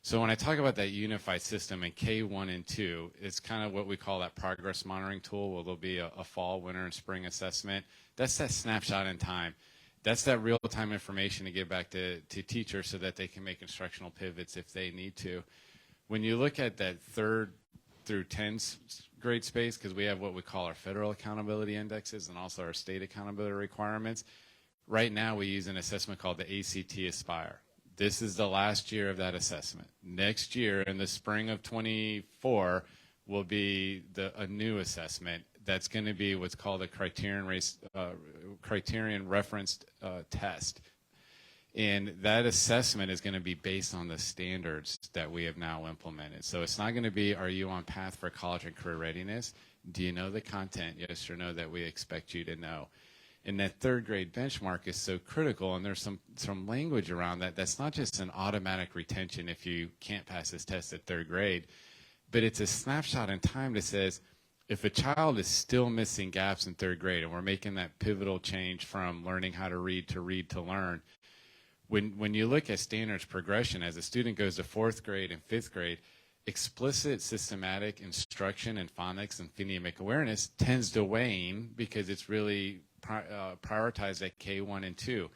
So when I talk about that unified system in K1 and 2, it's kind of what we call that progress monitoring tool, where there'll be a fall, winter, and spring assessment. That's that snapshot in time. That's that real-time information to give back to teachers so that they can make instructional pivots if they need to. When you look at that 3rd through 10th grade space, because we have what we call our federal accountability indexes and also our state accountability requirements, right now we use an assessment called the ACT Aspire. This is the last year of that assessment. Next year, in the spring of 24, will be a new assessment that's going to be what's called a criterion referenced test. And that assessment is going to be based on the standards that we have now implemented. So it's not going to be, are you on path for college and career readiness? Do you know the content, yes or no, that we expect you to know? And that third grade benchmark is so critical, and there's some language around that. That's not just an automatic retention if you can't pass this test at third grade, but it's a snapshot in time that says, if a child is still missing gaps in third grade, and we're making that pivotal change from learning how to read to learn, when you look at standards progression, as a student goes to fourth grade and fifth grade, explicit systematic instruction in phonics and phonemic awareness tends to wane because it's really prioritized at K1 and 2.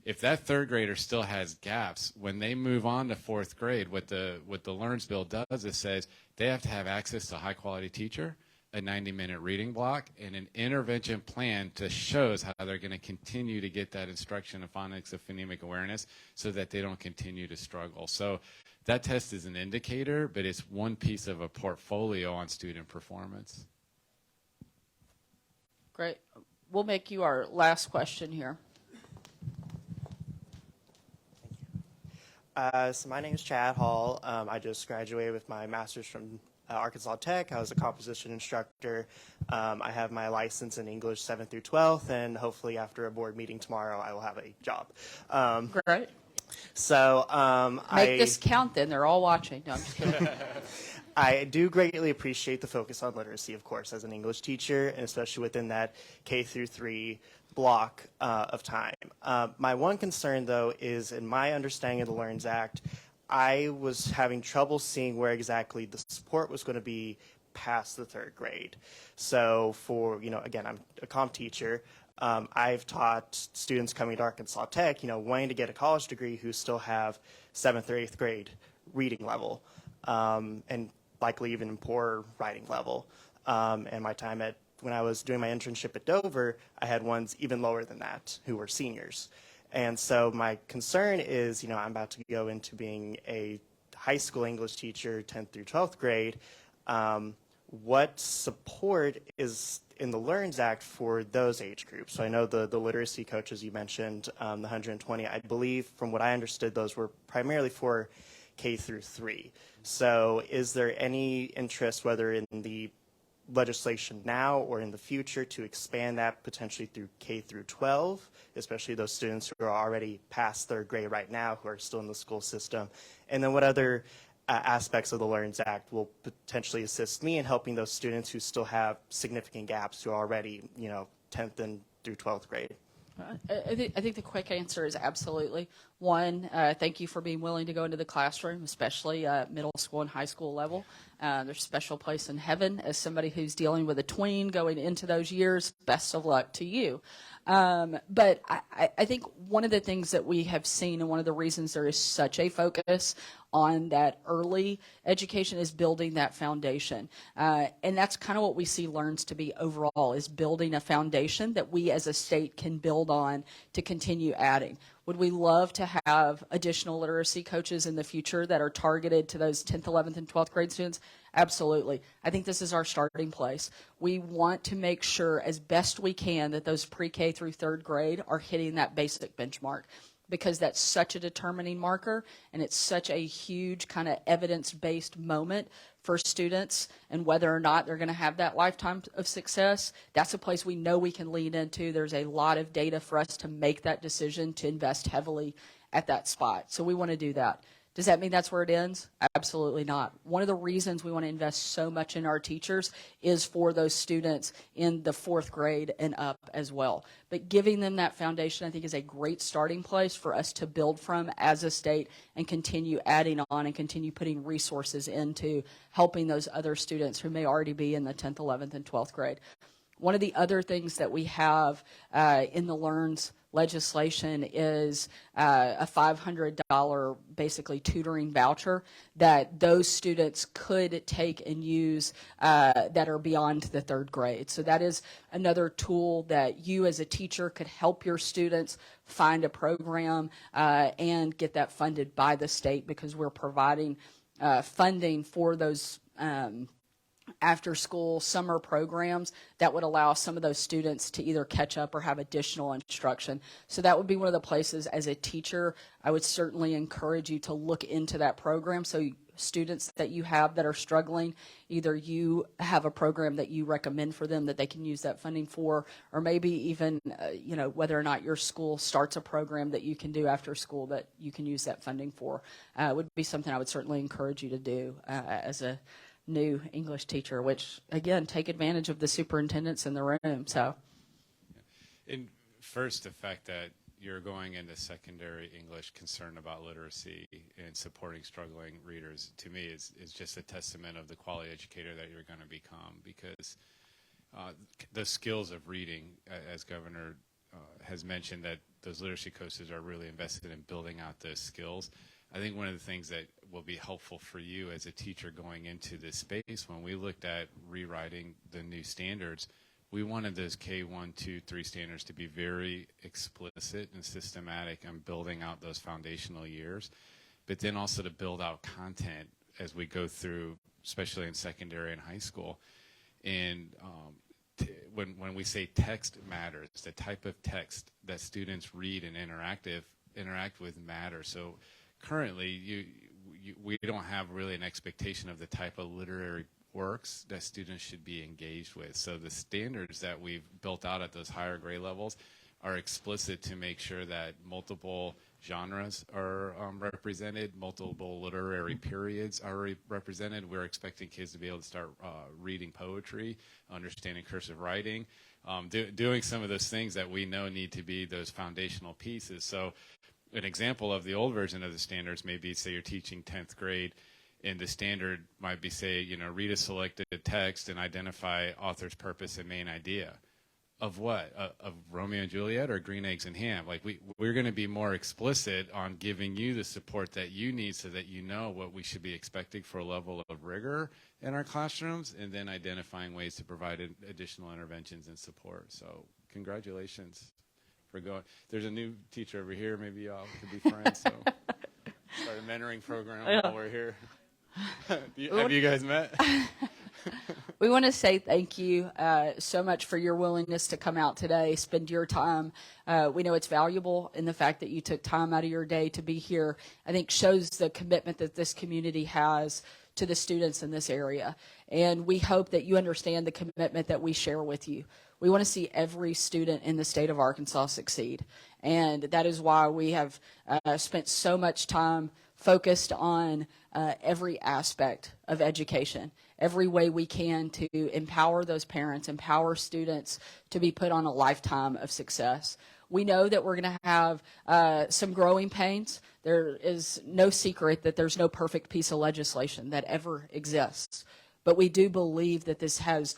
If that third grader still has gaps, when they move on to fourth grade, what the Learns Bill does is says they have to have access to a high-quality teacher, a 90-minute reading block, and an intervention plan to shows how they're going to continue to get that instruction of phonics of phonemic awareness so that they don't continue to struggle. So that test is an indicator, but it's one piece of a portfolio on student performance. Great. We'll make you our last question here. So my name is Chad Hall. I just graduated with my master's from Arkansas Tech. I was a composition instructor. I have my license in English 7th through 12th, and hopefully after a board meeting tomorrow, I will have a job. Great. So Make this count then. They're all watching. No, I'm just kidding. I do greatly appreciate the focus on literacy, of course, as an English teacher, and especially within that K through 3 block of time. My one concern, though, is in my understanding of the Learns Act, I was having trouble seeing where exactly the support was going to be past the third grade. So for, again, I'm a comp teacher. I've taught students coming to Arkansas Tech, wanting to get a college degree who still have 7th or 8th grade reading level, and likely even poor writing level. And my time when I was doing my internship at Dover, I had ones even lower than that who were seniors. And so my concern is, I'm about to go into being a high school English teacher, 10th through 12th grade. What support is in the Learns Act for those age groups? So I know the literacy coaches you mentioned, the 120, I believe from what I understood, those were primarily for K through 3. So is there any interest, whether in the legislation now or in the future, to expand that potentially through K through 12, especially those students who are already past third grade right now, who are still in the school system? And then what other aspects of the Learns Act will potentially assist me in helping those students who still have significant gaps, who are already, 10th and through 12th grade? I think the quick answer is absolutely. One, thank you for being willing to go into the classroom, especially middle school and high school level. There's a special place in heaven. As somebody who's dealing with a tween going into those years, best of luck to you. But I think one of the things that we have seen, and one of the reasons there is such a focus on that early education, is building that foundation. And that's kind of what we see Learns to be overall, is building a foundation that we as a state can build on to continue adding. Would we love to have additional literacy coaches in the future that are targeted to those 10th, 11th, and 12th grade students? Absolutely. I think this is our starting place. We want to make sure as best we can that those pre-K through third grade are hitting that basic benchmark, because that's such a determining marker, and it's such a huge kind of evidence-based moment for students, and whether or not they're going to have that lifetime of success. That's a place we know we can lean into. There's a lot of data for us to make that decision to invest heavily at that spot. So we want to do that. Does that mean that's where it ends? Absolutely not. One of the reasons we want to invest so much in our teachers is for those students in the fourth grade and up as well. But giving them that foundation, I think, is a great starting place for us to build from as a state and continue adding on and continue putting resources into helping those other students who may already be in the 10th, 11th, and 12th grade. One of the other things that we have in the Learns legislation is a $500 basically tutoring voucher that those students could take and use that are beyond the third grade. So that is another tool that you as a teacher could help your students find a program and get that funded by the state, because we're providing funding for those after school summer programs that would allow some of those students to either catch up or have additional instruction. So that would be one of the places as a teacher I would certainly encourage you to look into that program. So students that you have that are struggling, either you have a program that you recommend for them that they can use that funding for, or maybe even whether or not your school starts a program that you can do after school that you can use that funding for, would be something I would certainly encourage you to do as a new English teacher, which again, take advantage of the superintendents in the room. So, and first, the fact that you're going into secondary English concerned about literacy and supporting struggling readers, to me is just a testament of the quality educator that you're going to become, because the skills of reading, as Governor has mentioned, that those literacy coaches are really invested in building out those skills. I think one of the things that will be helpful for you as a teacher going into this space, when we looked at rewriting the new standards, we wanted those K1, 2, 3 standards to be very explicit and systematic in building out those foundational years, but then also to build out content as we go through, especially in secondary and high school. And when we say text matters, the type of text that students read and interact with matters. So currently, we don't have really an expectation of the type of literary works that students should be engaged with. So the standards that we've built out at those higher grade levels are explicit to make sure that multiple genres are represented, multiple literary periods are represented. We're expecting kids to be able to start reading poetry, understanding cursive writing, doing some of those things that we know need to be those foundational pieces. So an example of the old version of the standards may be, say you're teaching 10th grade, and the standard might be, say, read a selected text and identify author's purpose and main idea. Of what? Of Romeo and Juliet or Green Eggs and Ham? Like we're going to be more explicit on giving you the support that you need so that you know what we should be expecting for a level of rigor in our classrooms, and then identifying ways to provide additional interventions and support. So congratulations for going. There's a new teacher over here. Maybe y'all could be friends. So start a mentoring program while we're here. Have you guys met? We want to say thank you so much for your willingness to come out today, spend your time. We know it's valuable, and the fact that you took time out of your day to be here, I think, shows the commitment that this community has to the students in this area. And we hope that you understand the commitment that we share with you. We want to see every student in the state of Arkansas succeed. And that is why we have spent so much time focused on every aspect of education, every way we can to empower those parents, empower students to be put on a lifetime of success. We know that we're going to have some growing pains. There is no secret that there's no perfect piece of legislation that ever exists. But we do believe that this has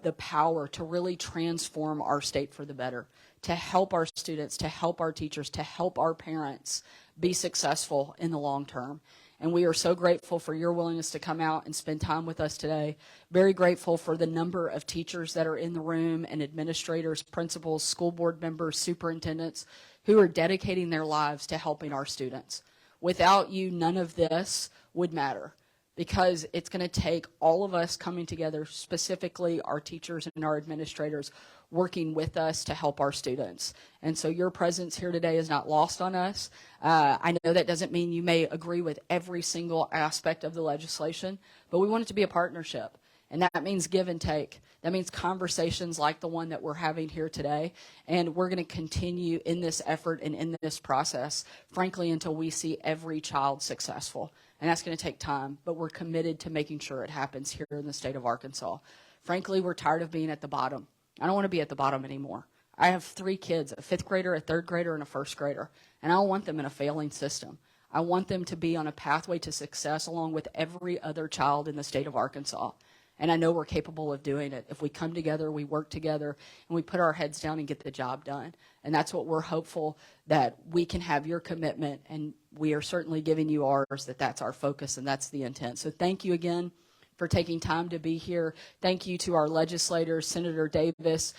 the power to really transform our state for the better, to help our students, to help our teachers, to help our parents be successful in the long term. And we are so grateful for your willingness to come out and spend time with us today. Very grateful for the number of teachers that are in the room, and administrators, principals, school board members, superintendents who are dedicating their lives to helping our students. Without you, none of this would matter, because it's going to take all of us coming together, specifically our teachers and our administrators, working with us to help our students. And so your presence here today is not lost on us. I know that doesn't mean you may agree with every single aspect of the legislation, but we want it to be a partnership. And that means give and take. That means conversations like the one that we're having here today. And we're going to continue in this effort and in this process, frankly, until we see every child successful. And that's going to take time, but we're committed to making sure it happens here in the state of Arkansas. Frankly, we're tired of being at the bottom. I don't want to be at the bottom anymore. I have 3 kids, a 5th grader, a 3rd grader, and a 1st grader. And I don't want them in a failing system. I want them to be on a pathway to success along with every other child in the state of Arkansas. And I know we're capable of doing it. If we come together, we work together, and we put our heads down and get the job done. And that's what we're hopeful, that we can have your commitment, and we are certainly giving you ours, that that's our focus and that's the intent. So thank you again for taking time to be here. Thank you to our legislators, Senator Davis.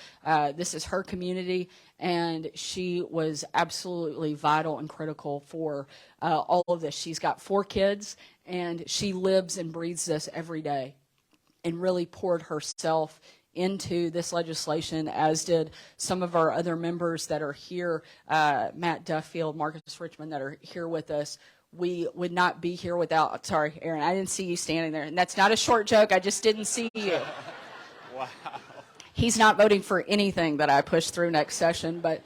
This is her community, and she was absolutely vital and critical for all of this. She's got 4 kids, and she lives and breathes this every day, and really poured herself into this legislation, as did some of our other members that are here, Matt Duffield, Marcus Richmond, that are here with us. We would not be here without, sorry, Aaron, I didn't see you standing there. And that's not a short joke, I just didn't see you. Wow. He's not voting for anything that I push through next session, but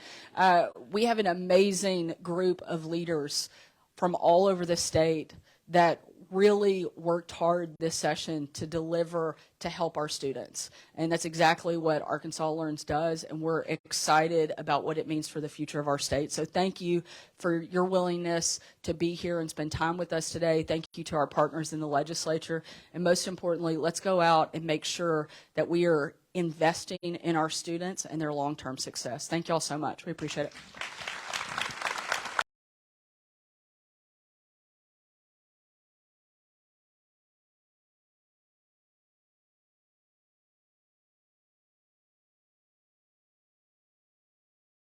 we have an amazing group of leaders from all over the state that really worked hard this session to deliver to help our students. And that's exactly what Arkansas Learns does, and we're excited about what it means for the future of our state. So thank you for your willingness to be here and spend time with us today. Thank you to our partners in the legislature. And most importantly, let's go out and make sure that we are investing in our students and their long-term success. Thank you all so much. We appreciate it.